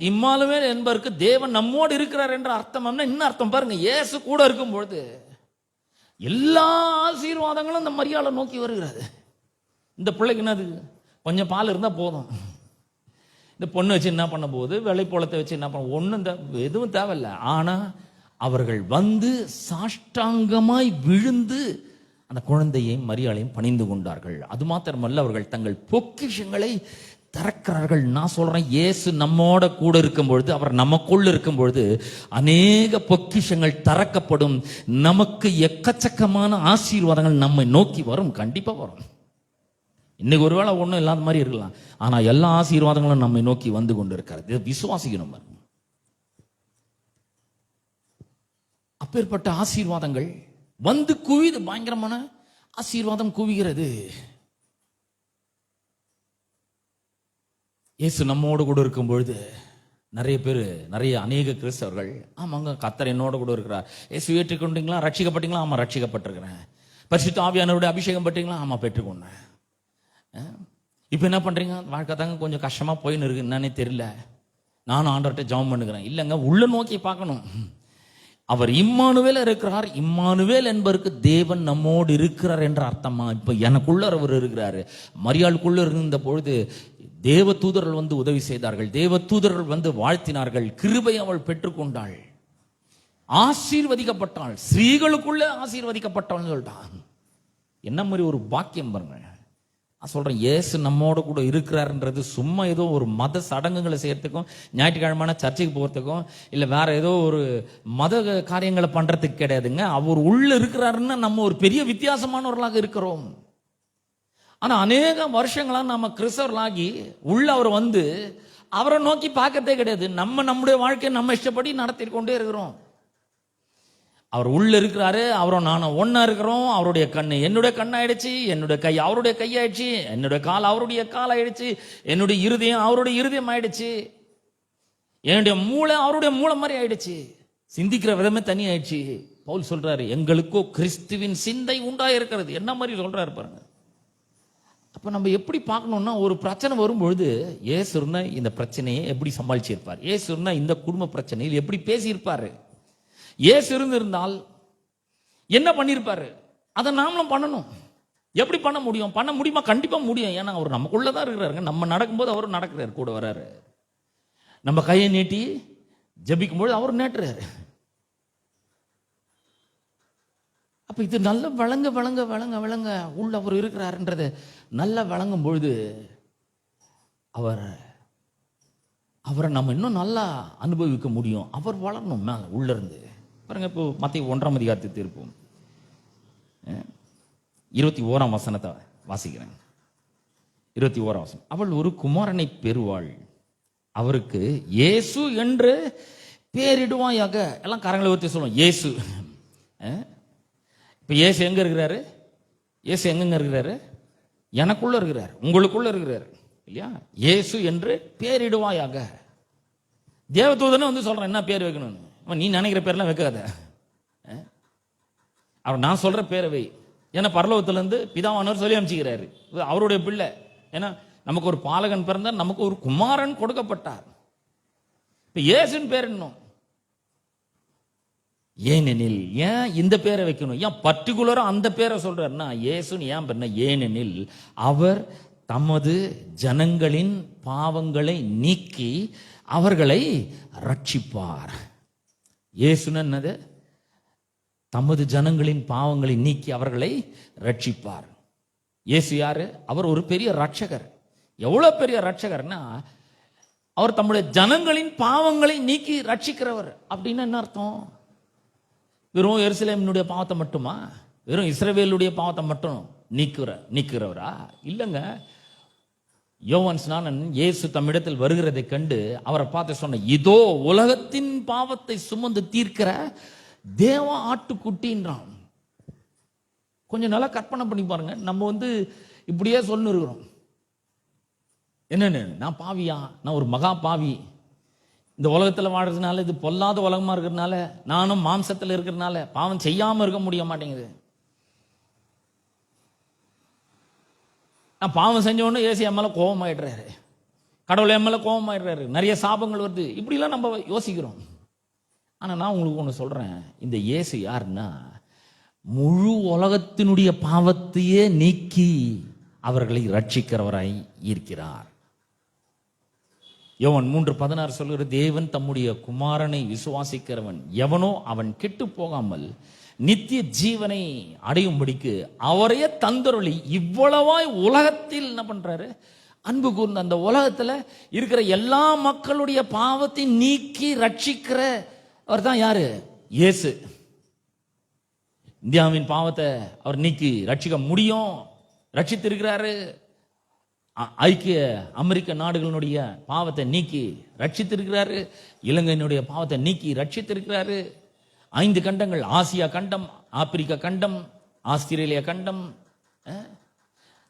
Speaker 1: இம்மானுவேல் என்பதற்கு தேவன் நம்மோடு இருக்கிறார் என்ற அர்த்தம். என்ன அர்த்தம் பாருங்க, இயேசு கூட இருக்கும் பொழுது எல்லா ஆசீர்வாதங்களும் இந்த மரியாதை நோக்கி வருகிறது. இந்த பிள்ளைக்கு என்னது, கொஞ்சம் பால் இருந்தா போதும். இந்த பொண்ணு வச்சு என்ன பண்ண போகுது, வெள்ளைப்போளத்தை வச்சு என்ன பண்ண, ஒன்றும் எதுவும் தேவையில்லை. ஆனா அவர்கள் வந்து சாஷ்டாங்கமாய் விழுந்து அந்த குழந்தையையும் மரியாளையும் பணிந்து கொண்டார்கள். அது மாத்திரமல்ல, அவர்கள் தங்கள் பொக்கிஷங்களை திறக்கிறார்கள். நான் சொல்றேன், இயேசு நம்மோட கூட இருக்கும் பொழுது, அவர் நமக்குள்ள இருக்கும் பொழுது அநேக பொக்கிஷங்கள் திறக்கப்படும். நமக்கு எக்கச்சக்கமான ஆசீர்வாதங்கள் நம்மை நோக்கி வரும். கண்டிப்பா வரும். இன்னைக்கு ஒருவேளை ஒன்றும் இல்லாத மாதிரி இருக்கலாம், ஆனா எல்லா ஆசீர்வாதங்களும் நம்மை நோக்கி வந்து கொண்டு இருக்கிறது. விசுவாசிக்கணும். அப்பேற்பட்ட ஆசீர்வாதங்கள் வந்து குவிது. பயங்கரமான ஆசீர்வாதம் குவிகிறது. இயேசு நம்மோடு கூட இருக்கும் பொழுது நிறைய அநேக கிறிஸ்தவர்கள், ஆமாங்க கர்த்தர் என்னோட கூட இருக்கிறார், இயேசு ஏற்றுக்கொண்டீங்களா, ரட்சிக்கப்பட்டீங்களா, ஆமா ரட்சிக்கப்பட்டிருக்கிறேன், பரிசுத்த ஆவியானவருடைய அபிஷேகம் பெற்றீங்களா, ஆமா பெற்றுக்கொண்டேன். இப்போ என்ன பண்றீங்க, வாழ்க்கை தாங்க கொஞ்சம் கஷ்டமா போயின்னு இருக்கு, என்னன்னே தெரியல, நானும் ஆண்டவர்கிட்ட ஜெபம் பண்ணுகிறேன். இல்லைங்க, உள்ள நோக்கி பார்க்கணும். அவர் இம்மானுவேல் இருக்கிறார். இம்மானுவேல் என்பதற்கு தேவன் நம்மோடு இருக்கிறார் என்ற அர்த்தமா? இப்ப எனக்குள்ள அவர் இருக்கிறாரு. மரியாளுக்குள்ள இருந்த பொழுது தேவ தூதர்கள் வந்து உதவி செய்தார்கள், தேவ தூதர்கள் வந்து வாழ்த்தினார்கள், கிருபை அவள் பெற்றுக்கொண்டாள், ஆசீர்வதிக்கப்பட்டாள், ஸ்ரீகளுக்குள்ள ஆசீர்வதிக்கப்பட்டாள் சொல்லிட்டான். என்ன மாதிரி ஒரு பாக்கியம் பாருங்க. நான் சொல்றேன், இயேசு நம்மோட கூட இருக்கிறாருன்றது சும்மா ஏதோ ஒரு மத சடங்குகளை செய்யறதுக்கும், ஞாயிற்றுக்கிழமான சர்ச்சைக்கு போகிறதுக்கும், இல்லை வேற ஏதோ ஒரு மத காரியங்களை பண்றதுக்கு கிடையாதுங்க. அவர் உள்ள இருக்கிறாருன்னா நம்ம ஒரு பெரிய வித்தியாசமானவர்களாக இருக்கிறோம். ஆனா அநேக வருஷங்களா நம்ம கிறிஸ்தவர்களாகி உள்ள அவர் வந்து அவரை நோக்கி பார்க்கறதே கிடையாது. நம்முடைய வாழ்க்கையை நம்ம இஷ்டப்படி நடத்தி கொண்டே இருக்கிறோம். அவர் உள்ள இருக்கிறாரு, அவரும் நானும் ஒன்னா இருக்கிறோம். அவருடைய கண்ணு என்னுடைய கண்ணாயிடுச்சு, என்னுடைய கை அவருடைய கையாயிடுச்சு, என்னுடைய கால் அவருடைய கால் ஆயிடுச்சு, என்னுடைய இருதயம் அவருடைய இருதயம் ஆயிடுச்சு, என்னுடைய மூளை அவருடைய மூளை மாதிரி ஆயிடுச்சு, சிந்திக்கிற விதமே தனி ஆயிடுச்சு. பவுல் சொல்றாரு, எங்களுக்கோ கிறிஸ்துவின் சிந்தை உண்டாயிருக்கிறது. என்ன மாதிரி சொல்றாரு பாருங்க. அப்ப நம்ம எப்படி பார்க்கணும்னா, ஒரு பிரச்சனை வரும்பொழுது ஏசு இருந்தா இந்த பிரச்சனையை எப்படி சமாளிச்சிருப்பார், ஏசு இருந்தா இந்த குடும்ப பிரச்சனையில் எப்படி பேசியிருப்பாரு, ஏசு இருந்திருந்தால் என்ன பண்ணிருப்பாரு, அதை நாமளும் பண்ணணும். எப்படி பண்ண முடியும்? பண்ண முடியுமா? கண்டிப்பா முடியும். ஏன்னா அவர் நமக்குள்ளதான் இருக்கிறாருங்க. நம்ம நடக்கும்போது அவரும் நடக்கிறாரு, கூட வர்றாரு. நம்ம கையை நீட்டி ஜபிக்கும் பொழுது அவர் நேட்டுறாரு. அப்ப இது நல்ல வழங்க வழங்க வழங்க வழங்க உள்ள அவர் இருக்கிறாருன்றது நல்லா வழங்கும் பொழுது அவரை நம்ம இன்னும் நல்லா அனுபவிக்க முடியும். அவர் வளரணும் மேல உள்ள இருந்து பாருங்க. இப்போ மத்திய 1ஆம் அதிகாரத்துக்கு திருப்போம். 21ஆம் வசனத்தை வாசிக்கிறேன். 21ஆம் வசனம். அவள் ஒரு குமாரனை பெறுவாள், அவருக்கு இயேசு என்று பேரிடுவாயாக. எல்லாம் கரங்களை ஊற்றி சொல்லுவோம் இயேசு. இப்ப இயேசு எங்க இருக்கிறாரு? இயேசு எங்கெங்க இருக்கிறாரு? எனக்குள்ள இருக்கிறார், உங்களுக்குள்ள இருக்கிறார் இல்லையா? இயேசு என்று பேரிடுவாயாக. தேவதூதனை வந்து சொல்றேன் என்ன பேர் வைக்கணும்னு. நீ நினைக்கிற பேர்லாம் வைக்காத, அவர் நான் சொல்ற பேரை வை. ஏன்னா பரலோகத்துல இருந்து பிதாவானவர் சொல்லி அமைச்சுக்கிறாரு, அவருடைய பிள்ளை. ஏன்னா நமக்கு ஒரு பாலகன் பிறந்தார், நமக்கு ஒரு குமாரன் கொடுக்கப்பட்டார். இப்ப இயேசுன்னு பேர் இன்னும். ஏனெனில், ஏன் இந்த பேரை வைக்கணும், ஏன் பர்டிகுலரா அந்த பேரை சொல்றாருன்னா இயேசுன்னு ஏன் பேர்னா, ஏனெனில் அவர் தமது ஜனங்களின் பாவங்களை நீக்கி அவர்களை ரட்சிப்பார். இயேசுன்னு என்னது? தமது ஜனங்களின் பாவங்களை நீக்கி அவர்களை ரட்சிப்பார். இயேசு யாரு? அவர் ஒரு பெரிய ரட்சகர். எவ்வளவு பெரிய ரட்சகர்னா, அவர் தம்முடைய ஜனங்களின் பாவங்களை நீக்கி ரட்சிக்கிறவர். அப்படின்னு என்ன அர்த்தம்? வெறும் எருசலேமினுடைய பாவத்தை மட்டுமா, வெறும் இஸ்ரவேலுடைய பாவத்தை மட்டும் நீக்கிறவரா? இல்லைங்க. யோவான் ஸ்நானன் இயேசு தம்மிடத்தில் வருகிறதை கண்டு அவரை பார்த்து சொன்ன, இதோ உலகத்தின் பாவத்தை சுமந்து தீர்க்கிற தேவ ஆட்டுக்குட்டின்றான். கொஞ்சம் நல்லா கற்பனை பண்ணி பாருங்க. நம்ம வந்து இப்படியே சொல்லு இருக்கிறோம், என்னன்னு, நான் பாவியா, நான் ஒரு மகா பாவி, இந்த உலகத்துல வாழ்றதுனால, இது பொல்லாத உலகமா இருக்கிறதுனால, நானும் மாம்சத்துல இருக்கிறதுனால பாவம் செய்யாம இருக்க முடிய மாட்டேங்குது. நான் பாவம் செஞ்ச உடனே இயேசு என் மேல கோபம் ஆயிடுறாரு, கடவுள் என் மேல கோபம் ஆயிடுறாரு, நிறைய சாபங்கள் வருது, இப்படிலாம் நம்ம யோசிக்கிறோம். ஆனா நான் உங்களுக்கு ஒண்ணு சொல்றேன், இந்த இயேசு யாருன்னா முழு உலகத்தினுடைய பாவத்தையே நீக்கி அவர்களை ரட்சிக்கிறவராய் இருக்கிறார். யோவான் 3:16 சொல்கிற, தேவன் தம்முடைய குமாரனை விசுவாசிக்கிறவன் எவனோ அவன் கெட்டு போகாமல் நித்திய ஜீவனை அடையும்படிக்கு அவரையே தந்தருளி இவ்வளவாய் உலகத்தில் என்ன பண்றாரு, அன்பு கூர்ந்த அந்த உலகத்துல இருக்கிற எல்லா மக்களுடைய பாவத்தை நீக்கி ரட்சிக்கிற அவர் தான் யாரு? இயேசு. இந்தியாவின் பாவத்தை அவர் நீக்கி ரட்சிக்க முடியும், ரட்சித்திருக்கிறாரு. ஐக்கிய அமெரிக்க நாடுகளினுடைய பாவத்தை நீக்கி ரட்சித்திருக்கிறாரு. இலங்கையினுடைய பாவத்தை நீக்கி ரட்சித்திருக்கிறாரு. 5 கண்டங்கள், ஆசியா கண்டம், ஆப்பிரிக்கா கண்டம், ஆஸ்திரேலியா கண்டம்,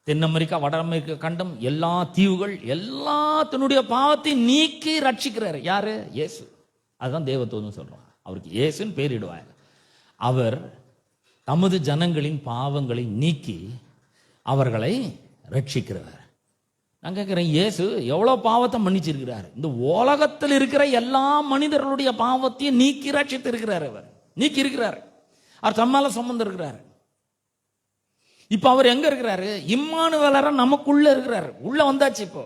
Speaker 1: தென் அமெரிக்கா, வட அமெரிக்கா கண்டம், எல்லா தீவுகள் எல்லாத்தினுடைய பாவத்தையும் நீக்கி ரட்சிக்கிறார். யாரு? இயேசு. அதுதான் தேவத்துவம் சொல்றோம். அவருக்கு இயேசுன்னு பேரிடுவார். அவர் தமது ஜனங்களின் பாவங்களை நீக்கி அவர்களை ரட்சிக்கிறவர். நான் கேட்கிறேன், இயேசு எவ்வளவு பாவத்தை மன்னிச்சிருக்கிறார்? இந்த உலகத்தில் இருக்கிற எல்லா மனிதர்களுடைய பாவத்தையும் நீக்கி ரட்சித்து இருக்கிறார். அவர் நீக்கி இருக்கிறார். அவர் தம்மால சம்பந்தம் இருக்கிறார். இப்ப அவர் எங்க இருக்கிறாரு? இம்மானுவேலரா நமக்குள்ள இருக்கிறாரு. உள்ள வந்தாச்சு. இப்போ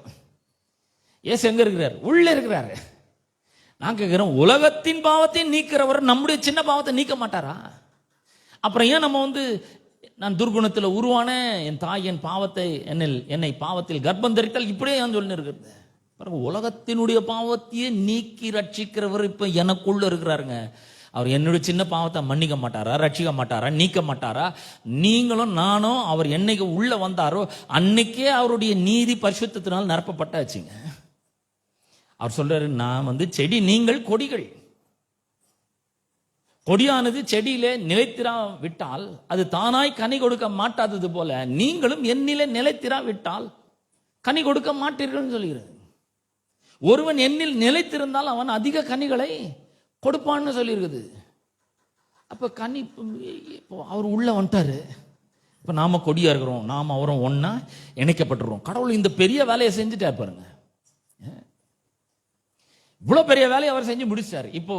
Speaker 1: இயேசு எங்க இருக்கிறார்? உள்ள இருக்கிறாரு. நான் கேட்கிறேன், உலகத்தின் பாவத்தையும் நீக்கிறவர் நம்முடைய சின்ன பாவத்தை நீக்க மாட்டாரா? அப்புறம் ஏன் நம்ம நான் துர்குணத்தில் உருவான என் தாய் என் பாவத்தை என்னை பாவத்தில் கர்ப்பம் தரித்தால் இப்படியே ஏன் சொல்லி இருக்கிறது? உலகத்தினுடைய பாவத்தையே நீக்கி ரட்சிக்கிறவர் இப்ப எனக்குள்ள இருக்கிறாருங்க. அவர் என்னுடைய சின்ன பாவத்தை மன்னிக்க மாட்டாரா? ரட்சிக்க மாட்டாரா? நீக்க மாட்டாரா? நீங்களும் நானும் அவர் என்னைக்கு உள்ள வந்தாரோ அன்னைக்கே அவருடைய நீதி பரிசுத்தத்தினால் நிரப்பப்பட்டாச்சுங்க. அவர் சொல்றாரு, நான் செடி, நீங்கள் கொடிகள். கொடியானது செடியிலே நிலைத்திரா விட்டால் அது தானாய் கனி கொடுக்க மாட்டாதது போல நீங்களும் என்னிலே நிலைத்திரா விட்டால் கனி கொடுக்க மாட்டீர்கள் சொல்லுகிறது. ஒருவன் என்னில் நிலைத்திருந்தால் அவன் அதிக கனிகளை கொடுப்பான்னு சொல்லியிருக்குது. அப்ப கனி இப்போ அவர் உள்ள வந்துட்டாரு. இப்ப நாம கொடியா இருக்கிறோம், நாம அவரும் ஒன்னா இணைக்கப்பட்டுறோம். கடவுள் இந்த பெரிய வேலையை செஞ்சுட்டா பாருங்க. இவ்வளவு பெரிய வேலையை அவர் செஞ்சு முடிச்சாரு. இப்போ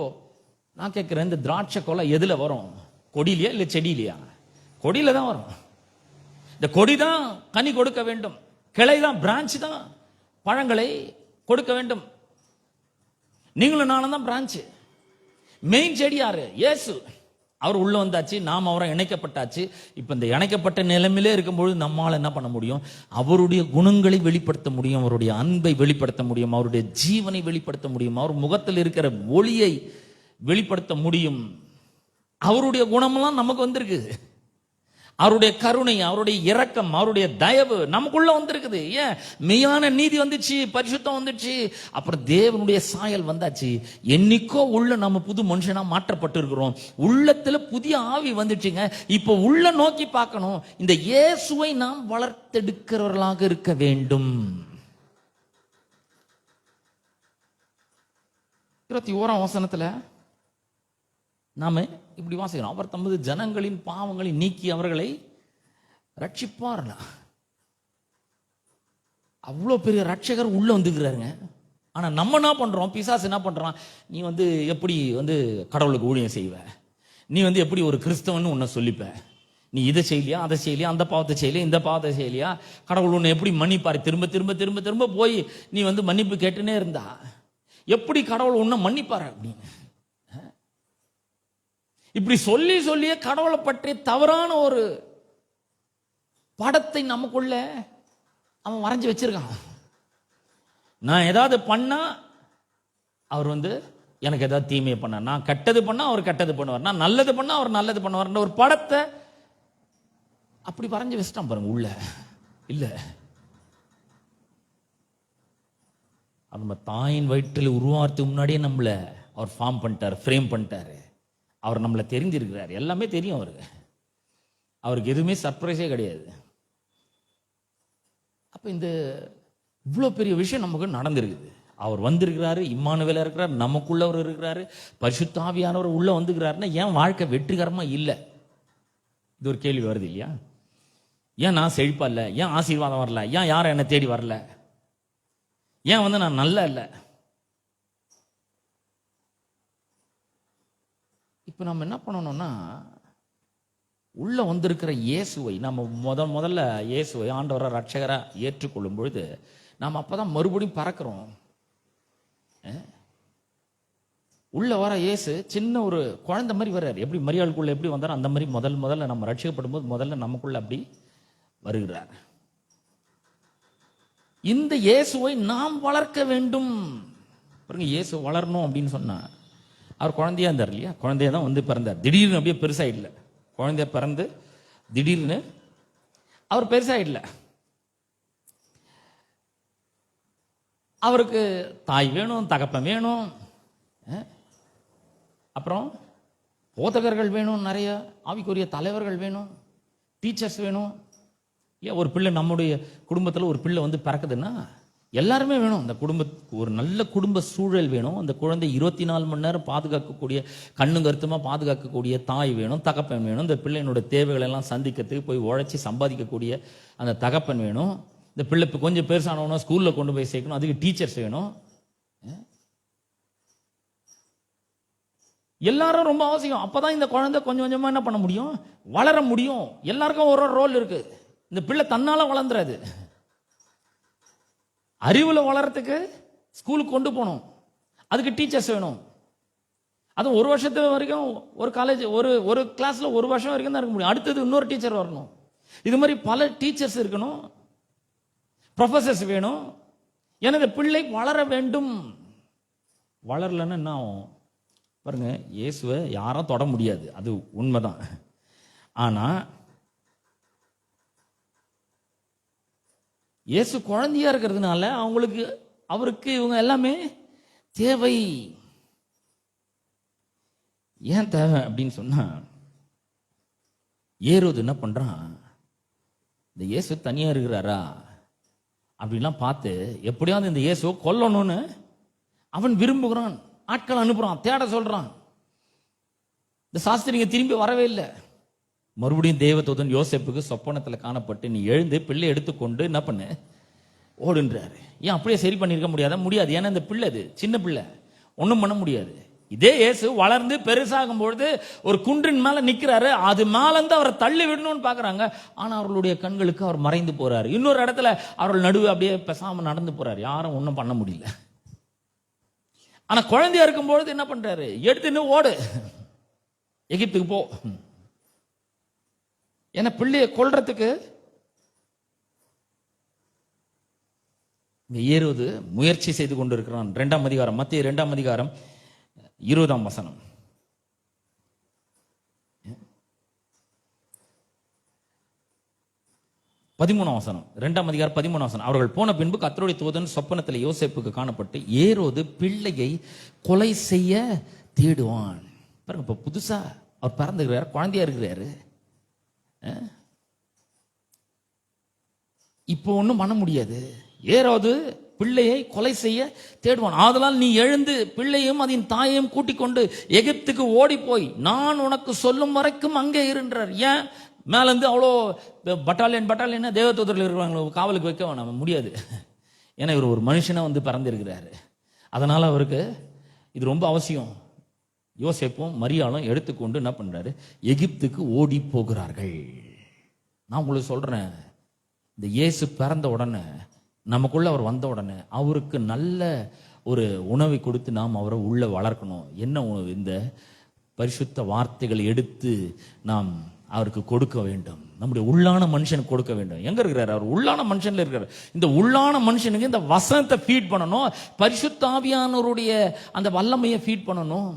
Speaker 1: நான் கேட்கிறேன், இந்த திராட்சை கொலை எதுல வரும்? கொடியிலையா இல்ல செடியிலையா? கொடியில தான் வரும். இந்த கொடி தான் கனி கொடுக்க வேண்டும். கிளை தான், பிரான்ச் தான் பழங்களை கொடுக்க வேண்டும். நீங்களும் நானும் தான் பிரான்ச். மெயின் செடி யாரு? இயேசு. அவர் உள்ள வந்தாச்சு, நாம் அவரை இணைக்கப்பட்டாச்சு. இப்ப இந்த இணைக்கப்பட்ட நிலைமையிலே இருக்கும்போது நம்மால் என்ன பண்ண முடியும்? அவருடைய குணங்களை வெளிப்படுத்த முடியும், அவருடைய அன்பை வெளிப்படுத்த முடியும், அவருடைய ஜீவனை வெளிப்படுத்த முடியும், அவர் முகத்தில் இருக்கிற ஒளியை வெளிப்படுத்த முடியும். அவருடைய குணமெல்லாம் நமக்கு வந்திருக்கு. அவருடைய கருணை, அவருடைய இரக்கம், அவருடைய தயவு நமக்குள்ள வந்திருக்குது. ஏன்? மெய்யான நீதி வந்துச்சு, பரிசுத்தம் வந்துச்சு, அப்புறம் தேவனுடைய சாயல் வந்தாச்சு. என்னைக்கோ உள்ள நம்ம புது மனுஷனா மாற்றப்பட்டு இருக்கிறோம். உள்ளத்துல புதிய ஆவி வந்துச்சுங்க. இப்போ உள்ள நோக்கி பார்க்கணும். இந்த இயேசுவை நாம் வளர்த்தெடுக்கிறவர்களாக இருக்க வேண்டும். 21ஆம் வசனத்துல நாம இப்படி வாசிக்கிறோம், அவர் தமது ஜனங்களின் பாவங்களை நீக்கி அவர்களை ரட்சிப்பார். அவ்வளோ பெரிய ரட்சகர் உள்ள வந்துக்கிறாருங்க. ஆனா நம்ம என்ன பண்றோம்? பிசாசு என்ன பண்றான்? நீ எப்படி கடவுளுக்கு ஊழியம் செய்வ, நீ எப்படி ஒரு கிறிஸ்தவன் உன்னை சொல்லிப்ப, நீ இதை செய்யலையா, அதை செய்யலையா, அந்த பாவத்தை செய்யலையா, இந்த பாவத்தை செய்யலையா, கடவுள் உன்னை எப்படி மன்னிப்பாரு? திரும்ப திரும்ப திரும்ப திரும்ப போய் நீ மன்னிப்பு கேட்டுனே இருந்தா எப்படி கடவுள் உன்னை மன்னிப்பாரு அப்படின்னு இப்படி சொல்லி சொல்லியே கடவுளை பற்றி தவறான ஒரு படத்தை நமக்குள்ள அவன் வரைஞ்சு வச்சிருக்கான். நான் ஏதாவது பண்ணா அவர் எனக்கு ஏதாவது தீமையை பண்ண, நான் கெட்டது பண்ணா அவர் கெட்டது பண்ணுவார், நான் நல்லது பண்ணா அவர் நல்லது பண்ணுவார், ஒரு படத்தை அப்படி வரைஞ்சு வச்சிட்டான் பாருங்க உள்ள. இல்ல, நம்ம தாயின் வயிற்றில் உருவாகிறதுக்கு முன்னாடியே நம்மள அவர் ஃபார்ம் பண்ணிட்டார், ஃப்ரேம் பண்ணிட்டாரு. அவர் நம்மளை தெரிஞ்சிருக்கிறார், எல்லாமே தெரியும் அவருக்கு. அவருக்கு எதுவுமே சர்ப்ரைஸே கிடையாது. அப்ப இந்த இவ்வளவு பெரிய விஷயம் நமக்கு நடந்திருக்குது. அவர் வந்திருக்கிறாரு, இம்மானுவேலா இருக்கிறார், நமக்குள்ள அவர் இருக்கிறாரு, பரிசுத்த ஆவியானவர் உள்ள வந்துக்கிறாருன்னா ஏன் வாழ்க்கை வெற்றிகரமா இல்லை? இது ஒரு கேள்வி வருது இல்லையா? ஏன் நான் செழிப்பா இல்லை? ஏன் ஆசீர்வாதம் வரல? ஏன் யாரும் என்னை தேடி வரல? ஏன் நான் நல்லா இல்லை? இப்போ நம்ம என்ன பண்ணணும்னா, உள்ள வந்திருக்கிற இயேசுவை நம்ம முதல்ல இயேசுவை ஆண்டவரை ரட்சகரா ஏற்றுக்கொள்ளும் பொழுது நாம் அப்பதான் மறுபடியும் பறக்கிறோம். உள்ள வர இயேசு சின்ன ஒரு குழந்தை மாதிரி வர்றாரு. எப்படி மரியாளுக்குள்ள எப்படி வந்தாரோ அந்த மாதிரி முதல்ல நம்ம ரட்சிக்கப்படும் போது முதல்ல நமக்குள்ள அப்படி வருகிறார். இந்த இயேசுவை நாம் வளர்க்க வேண்டும். இயேசு வளரணும் அப்படின்னு சொன்னா, அவர் குழந்தையா இருந்தார் இல்லையா? குழந்தையா தான் பிறந்தார். திடீர்னு அப்படியே பெருசாயிடல. குழந்தைய பிறந்து திடீர்னு அவர் பெருசாயிடல. அவருக்கு தாய் வேணும், தகப்பன் வேணும், அப்புறம் போதகர்கள் வேணும், நிறைய ஆவிக்குரிய தலைவர்கள் வேணும், டீச்சர்ஸ் வேணும், ஏன் ஒரு பிள்ளை நம்முடைய குடும்பத்தில் ஒரு பிள்ளை வந்து பிறக்குதுன்னா எல்லாருமே வேணும். அந்த ஒரு நல்ல குடும்ப சூழல் வேணும். அந்த குழந்தை 24 மணி நேரம் பாதுகாக்கக்கூடிய, கண்ணு கருத்துமா பாதுகாக்கக்கூடிய தாய் வேணும், தகப்பன் வேணும். இந்த பிள்ளையினுடைய தேவைகள் எல்லாம் சந்திக்கிறதுக்கு போய் உழைச்சி சம்பாதிக்கக்கூடிய அந்த தகப்பன் வேணும். இந்த பிள்ளை கொஞ்சம் பெருசானவனா ஸ்கூல்ல கொண்டு போய் சேர்க்கணும், அதுக்கு டீச்சர்ஸ் வேணும். எல்லாரும் ரொம்ப அவசியம். அப்பதான் இந்த குழந்தை கொஞ்சம் கொஞ்சமா என்ன பண்ண முடியும், வளர முடியும். எல்லாருக்கும் ஒரு ரோல் இருக்கு. இந்த பிள்ளை தன்னால வளர்ந்துறாது. அறிவுல வளர்றதுக்கு ஸ்கூலுக்கு கொண்டு போகணும், அதுக்கு டீச்சர்ஸ் வேணும். அது ஒரு வருஷத்து வரைக்கும் ஒரு காலேஜ் ஒரு கிளாஸ்ல ஒரு வருஷம் வரைக்கும் தான் இருக்க முடியும். அடுத்தது இன்னொரு டீச்சர் வரணும். இது மாதிரி பல டீச்சர்ஸ் இருக்கணும், ப்ரொஃபசர்ஸ் வேணும். எனது பிள்ளை வளர வேண்டும். வளரலன்னு என்ன ஆகும் பாருங்க. இயேசுவை யாரும் தொட முடியாது, அது உண்மைதான். ஆனா இயேசு குழந்தையா இருக்கிறதுனால அவருக்கு இவங்க எல்லாமே தேவை. ஏன் தேவை அப்படின்னு சொன்னா, ஏரோது என்ன பண்றான், இந்த இயேசு தனியா இருக்கிறாரா அப்படிலாம் பார்த்து எப்படியாவது இந்த இயேசுவை கொல்லணும்னு அவன் விரும்புகிறான். ஆட்கள் அனுப்புறான், தேட சொல்றான். இந்த சாஸ்திரிங்க திரும்பி வரவே இல்லை. மறுபடியும் தேவதூதன் யோசேப்புக்கு சொப்பனத்துல காணப்பட்டு, நீ எழுந்து பிள்ளை எடுத்துக்கொண்டு என்ன பண்ணு, ஓடுன்றாரு. ஏன் அப்படியே சரி பண்ணிருக்க முடியாது. ஏன்னா இந்த பிள்ளை அது சின்ன பிள்ளை, ஒன்றும் பண்ண முடியாது. இதே இயேசு வளர்ந்து பெருசாகும் பொழுது ஒரு குன்றின் மேல நிக்கிறாரு. அது மேலேருந்து அவரை தள்ளி விடணும்னு பாக்குறாங்க. ஆனா அவர்களுடைய கண்களுக்கு அவர் மறைந்து போறாரு. இன்னொரு இடத்துல அவர்கள் நடுவு அப்படியே பேசாம நடந்து போறாரு. யாரும் ஒன்றும் பண்ண முடியல. ஆனா குழந்தையா இருக்கும்பொழுது என்ன பண்றாரு, எடுத்துன்னு ஓடு, எகிப்துக்கு போ. ஏன்னா பிள்ளைய கொல்றதுக்கு ஏறுவது முயற்சி செய்து கொண்டிருக்கிறான். 2ஆம் அதிகாரம், மத்திய 2ஆம் அதிகாரம் 20ஆம் வசனம். வசனம் 2ஆம் அதிகாரம் 13ஆம் வசனம். அவர்கள் போன பின்பு கர்த்தருடைய தூதன் சொப்பனத்தில் யோசேப்புக்கு காணப்பட்டு, ஏரோது பிள்ளையை கொலை செய்ய தேடுவான். பாருங்க, இப்ப புதுசா அவர் பிறந்துக்கிறாரு, குழந்தையா இருக்கிறாரு. இப்போ ஒன்றும் பண்ண முடியாது. ஏரோது பிள்ளையை கொலை செய்ய தேடுவான். ஆதலால் நீ எழுந்து பிள்ளையும் அதன் தாயையும் கூட்டிக் கொண்டு எகிப்துக்கு ஓடி போய் நான் உனக்கு சொல்லும் வரைக்கும் அங்கே இருன்றார். ஏன் மேலேருந்து அவ்வளோ பட்டாலியன் தேவதூதர்கள் இருக்கிறாங்க, காவலுக்கு வைக்க வேணாம், முடியாது. ஏன்னா இவர் ஒரு மனுஷனை வந்து பிறந்திருக்கிறாரு. அதனால அவருக்கு இது ரொம்ப அவசியம். யோசேப்பும் மரியாளும் எடுத்துக்கொண்டு என்ன பண்றாரு, எகிப்துக்கு ஓடி போகிறார்கள். நான் உங்களுக்கு சொல்றேன், இந்த இயேசு பிறந்த உடனே, நமக்குள்ள அவர் வந்த உடனே அவருக்கு நல்ல ஒரு உணவை கொடுத்து நாம் அவரை உள்ள வளர்க்கணும். என்ன உணவு? இந்த பரிசுத்த வார்த்தைகளை எடுத்து நாம் அவருக்கு கொடுக்க வேண்டும். நம்முடைய உள்ளான மனுஷனுக்கு கொடுக்க வேண்டும். எங்க இருக்கிறார் அவர்? உள்ளான மனுஷன்ல இருக்கிறார். இந்த உள்ளான மனுஷனுக்கு இந்த வசனத்தை ஃபீட் பண்ணணும். பரிசுத்த ஆவியானவருடைய அந்த வல்லமையை ஃபீட் பண்ணணும்.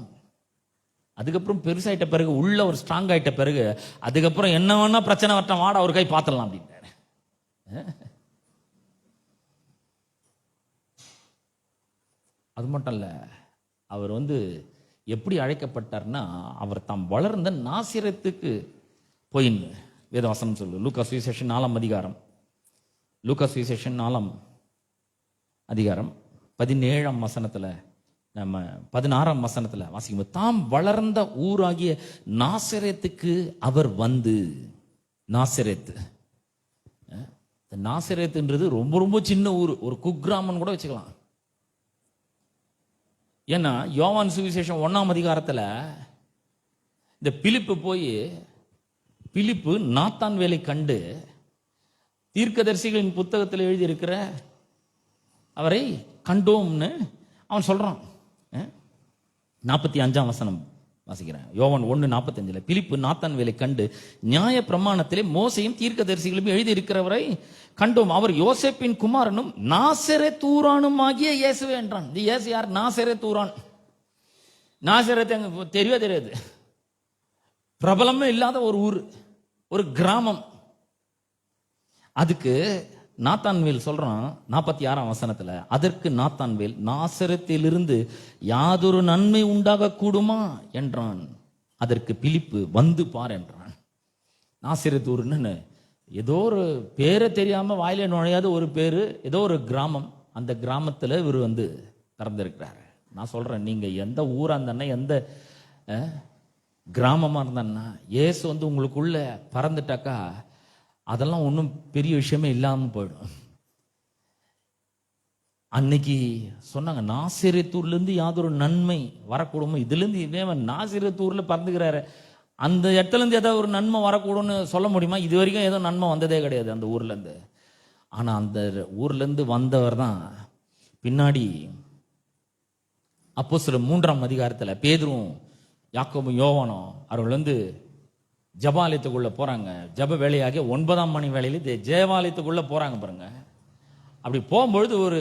Speaker 1: அதுக்கப்புறம் பெருசாயிட்ட பிறகு, உள்ள ஒரு ஸ்ட்ராங் ஆயிட்ட பிறகு, அதுக்கப்புறம் என்ன வேணா பிரச்சனை வரட்டும், வாட ஒரு கை பார்த்துடலாம் அப்படின்றாரு. அது மட்டும் இல்ல, அவர் வந்து எப்படி அழைக்கப்பட்டார்னா, அவர் தாம் வளர்ந்த நாசிரத்துக்கு போயின்னு வேதவசனம் சொல்லு. லூக்கா சுவிசேஷம் 4ஆம் அதிகாரம், லூக்கா சுவிசேஷம் 4ஆம் அதிகாரம் 17ஆம் வசனத்துல, நம்ம 16ஆம் வசனத்துல வாசிக்கும், தாம் வளர்ந்த ஊராகிய நாசரேத்துக்கு அவர் வந்து. நாசரேத்து, நாசரேத்துன்றது ரொம்ப ரொம்ப சின்ன ஊர், ஒரு குக்கிராமம் கூட வச்சுக்கலாம். ஏன்னா யோவான் சுவிசேஷம் 1ஆம் அதிகாரத்துல இந்த பிலிப்பு நாத்தான் வேலை கண்டு தீர்க்கதரிசிகளின் புத்தகத்தில் எழுதியிருக்கிற அவரை கண்டோம்னு அவன் சொல்றான். 45ஆம் வசனம் வாசிக்கிறேன். யோவான் 1:45. பிலிப்பு நாத்தான் வேலை கண்டு நியாய பிரமாணத்திலே மோசையும் தீர்க்கதரிசிகளும் எழுதியிருக்கிறவரை கண்டோம். அவர் யோசேப்பின் குமாரனும் நாசரேத்தூரானும் ஆகிய இயேசுவே என்றான். இந்த இயேசு யார்? நாசரேத்தூரான். நாசரேத் எங்க தெரியாது. பிரபலமே இல்லாத ஒரு ஊர், ஒரு கிராமம். அதுக்கு நாத்தான்வேல் சொல்றான் 46ஆம் வசனத்துல, அதற்கு நாத்தான்வேல், நாசரேத்திலிருந்து யாதொரு நன்மை உண்டாக கூடுமா என்றான். அதற்கு பிலிப்பு, வந்து பார் என்றான். நாசரேத்தூர்னு ஏதோ ஒரு பேரை தெரியாம வாயில நுழையாத ஒரு பேரு, ஏதோ ஒரு கிராமம். அந்த கிராமத்துல இவர் வந்து பிறந்திருக்கிறாரு. நான் சொல்றேன், நீங்க எந்த ஊரா இருந்தா, எந்த கிராமமா இருந்தான்னா, இயேசு வந்து உங்களுக்குள்ள பறந்துட்டாக்கா அதெல்லாம் ஒன்றும் பெரிய விஷயமே இல்லாம போயிடும். அன்னைக்கு சொன்னாங்க, நாசிரியத்தூர்ல இருந்து யாதொரு நன்மை வரக்கூடுமோ. இதுல இருந்து இதேவன் நாசிரியத்தூர்ல பறந்துக்கிறாரு, அந்த இடத்துல இருந்து ஏதாவது ஒரு நன்மை வரக்கூடும்னு சொல்ல முடியுமா? இது வரைக்கும் ஏதோ நன்மை வந்ததே கிடையாது அந்த ஊர்ல இருந்து. ஆனா அந்த ஊர்ல இருந்து வந்தவர் தான் பின்னாடி அப்போஸ்தலர் 3ஆம் அதிகாரத்துல பேதுரும் யாக்கோபும் யோவானும் அவர்கள் வந்து ஜபாலயத்துக்குள்ள போறாங்க. ஜப வேலையாகி 9ஆம் மணி வேலையில ஜெயவாலயத்துக்குள்ள போறாங்க பாருங்க. அப்படி போகும்பொழுது ஒரு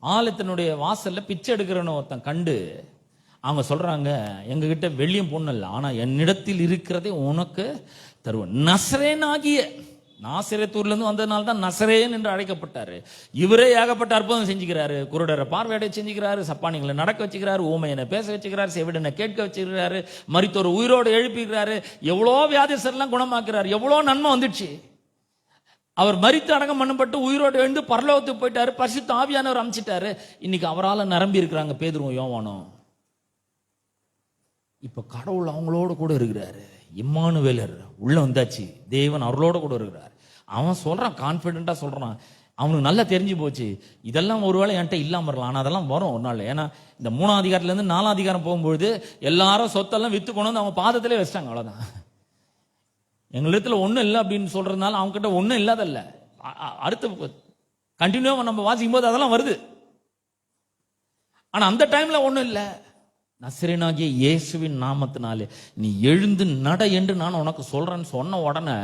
Speaker 1: ஆலயத்தினுடைய வாசல்ல பிச்சை எடுக்கிறவன ஒருத்தன் கண்டு அவங்க சொல்றாங்க, எங்ககிட்ட வெள்ளியும் பொண்ணு இல்லை, ஆனா என்னிடத்தில் இருக்கிறதே உனக்கு தருவேன். நசரேனாகிய, நாசிரியத்தூர்ல இருந்து வந்ததுனால தான் நசரேன் என்று அழைக்கப்பட்டாரு. இவரே ஏகப்பட்ட அற்புதம் செஞ்சுக்கிறாரு. குருடரை பார்வையடை செஞ்சுக்கிறாரு, சப்பானிகளை நடக்க வச்சுக்கிறாரு, ஊமையனை பேச வச்சுக்கிறாரு, செவிடனை கேட்க வச்சுக்கிறாரு, மரித்தோர் உயிரோடு எழுப்பிக்கிறாரு, எவ்வளோ வியாதிசரெல்லாம் குணமாக்குறாரு. எவ்வளோ நன்மை வந்துடுச்சு. அவர் மரித்து அடக்கம் பண்ணப்பட்டு உயிரோடு எழுந்து பரலோகத்துக்கு போயிட்டாரு. பரிசுத்த ஆவியானவர் அமைச்சிட்டாரு. இன்னைக்கு அவரால் நிரம்பி இருக்கிறாங்க பேதுரும் யோவானும். இப்ப கடவுள் அவங்களோட கூட இருக்கிறாரு. இம்மானுவேலர் உள்ள வந்தாச்சு, தேவன் அவர்களோட கூட இருக்கிறார். அவன் சொல்றான், கான்பிடென்டா சொல்றான். அவனுக்கு நல்லா தெரிஞ்சு போச்சு, இதெல்லாம் ஒருவேளை என்கிட்ட இல்லாம இருக்கலாம், ஆனா அதெல்லாம் வரும் ஒரு நாள். ஏன்னா இந்த 3ஆம் அதிகாரத்துல இருந்து 4ஆம் அதிகாரம் போகும்போது எல்லாரும் சொத்தெல்லாம் வித்து கொண்டு வந்து அவங்க பாதத்திலே வச்சிட்டாங்க. அவ்வளவுதான். எங்களிடத்துல ஒண்ணும் இல்லை அப்படின்னு சொல்றதுனால அவங்க கிட்ட ஒண்ணும் இல்லாதல்ல. அடுத்து கண்டினியூவா நம்ம வாசிக்கும் போது அதெல்லாம் வருது. ஆனா அந்த டைம்ல ஒண்ணும் இல்லை. நசரேனாகிய இயேசுவின் நாமத்தினாலே நீ எழுந்து நட என்று நான் உனக்கு சொல்றேன்னு சொன்ன உடனே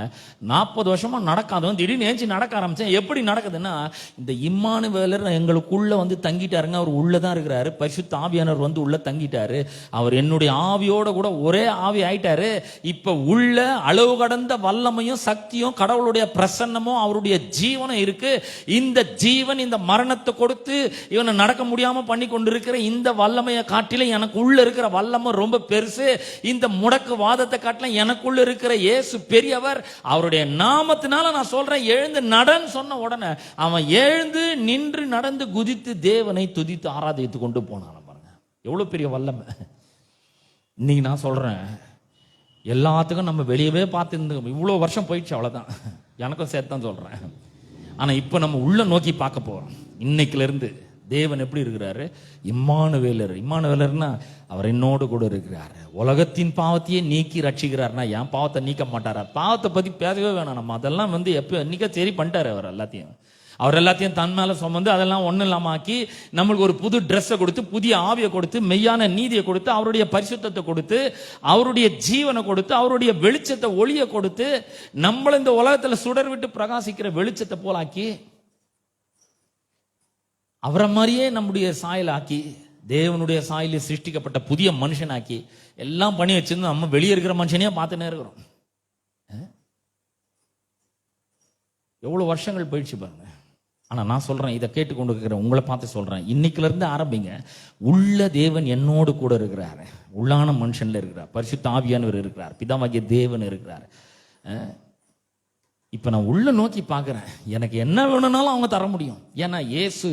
Speaker 1: 40 வருஷமா நடக்காதவன் திடீர்னு ஏஞ்சி நடக்க ஆரம்பிச்சேன். எப்படி நடக்குதுன்னா, இந்த இம்மானுவேலர் எங்களுக்குள்ள வந்து தங்கிட்டாருங்க. அவர் உள்ளதான் இருக்கிறாரு. பரிசுத்த ஆவியானவர் வந்து உள்ள தங்கிட்டாரு. அவர் என்னுடைய ஆவியோட கூட ஒரே ஆவி ஆயிட்டாரு. இப்ப உள்ள அளவு கடந்த வல்லமையும் சக்தியும் கடவுளுடைய பிரசன்னமும் அவருடைய ஜீவனும் இருக்கு. இந்த ஜீவன் இந்த மரணத்தை கொடுத்து இவனை நடக்க முடியாம பண்ணி கொண்டிருக்கிற இந்த வல்லமையை காட்டில எனக்கு உள்ள இருக்கிற வல்லமை ரொம்ப பெருசு. இந்த முடக்கு வாதத்தை காட்டிலும் எனக்குள்ள இருக்கிற இயேசு பெரியவர். அவருடைய நாமத்தினால நான் சொல்றேன், எழுந்து நடன்னு சொன்ன உடனே அவன் எழுந்து நின்று நடந்து குதித்து தேவனை துதித்து ஆராதித்து கொண்டு போனான். பாருங்க எவ்வளவு பெரிய வல்லமை. இன்னைக்கு நான் சொல்றேன், எல்லாத்துக்கும் நம்ம வெளியவே பார்த்து இவ்வளவு வருஷம் போயிடுச்சு, அவ்வளவுதான். எனக்கும் சேர்த்தான் சொல்றேன். ஆனா இப்ப நம்ம உள்ள நோக்கி பார்க்க போறோம். இன்னைக்குல இருந்து தேவன் எப்படி இருக்கிறாரு? இம்மானுவேலர். இம்மானுவேலர்னா அவர் என்னோடு கூட இருக்கிறாரு. உலகத்தின் பாவத்தையே நீக்கி ரட்சிக்கிறார்னா என் பாவத்தை நீக்க மாட்டாரா? பாவத்தை பத்தி பேசவே வேணாம். நம்ம அதெல்லாம் வந்து எப்ப என்னைக்க சரி பண்ணிட்டாரு. அவர் எல்லாத்தையும் தன் மேல சுமந்து அதெல்லாம் ஒண்ணு இல்லாம ஆக்கி நம்மளுக்கு ஒரு புது ட்ரெஸ்ஸை கொடுத்து, புதிய ஆவியை கொடுத்து, மெய்யான நீதியை கொடுத்து, அவருடைய பரிசுத்தத்தை கொடுத்து, அவருடைய ஜீவனை கொடுத்து, அவருடைய வெளிச்சத்தை ஒளியை கொடுத்து, நம்மள இந்த உலகத்துல சுடர் விட்டு பிரகாசிக்கிற வெளிச்சத்தை போலாக்கி அவரை மாதிரியே நம்முடைய சாயல் ஆக்கி, தேவனுடைய சாயல சிருஷ்டிக்கப்பட்ட புதிய மனுஷனாக்கி எல்லாம் பண்ணி வச்சிருந்து நம்ம வெளியே இருக்கிற மனுஷனையே பார்த்துனே இருக்கிறோம். எவ்வளவு வருஷங்கள் போயிடுச்சு பாருங்க. ஆனா நான் சொல்றேன், இதை கேட்டுக்கொண்டு இருக்கிற உங்களை பார்த்து சொல்றேன், இன்னைக்குல இருந்து ஆரம்பிங்க. உள்ள தேவன் என்னோடு கூட இருக்கிறாரு. உள்ளான மனுஷன்ல இருக்கிறார். பரிசுத்த ஆவியானவர் இருக்கிறார். பிதாவாகிய தேவன் இருக்கிறார். இப்ப நான் உள்ள நோக்கி பார்க்கிறேன், எனக்கு என்ன வேணும்னாலும் அவங்க தர முடியும். ஏன்னா இயேசு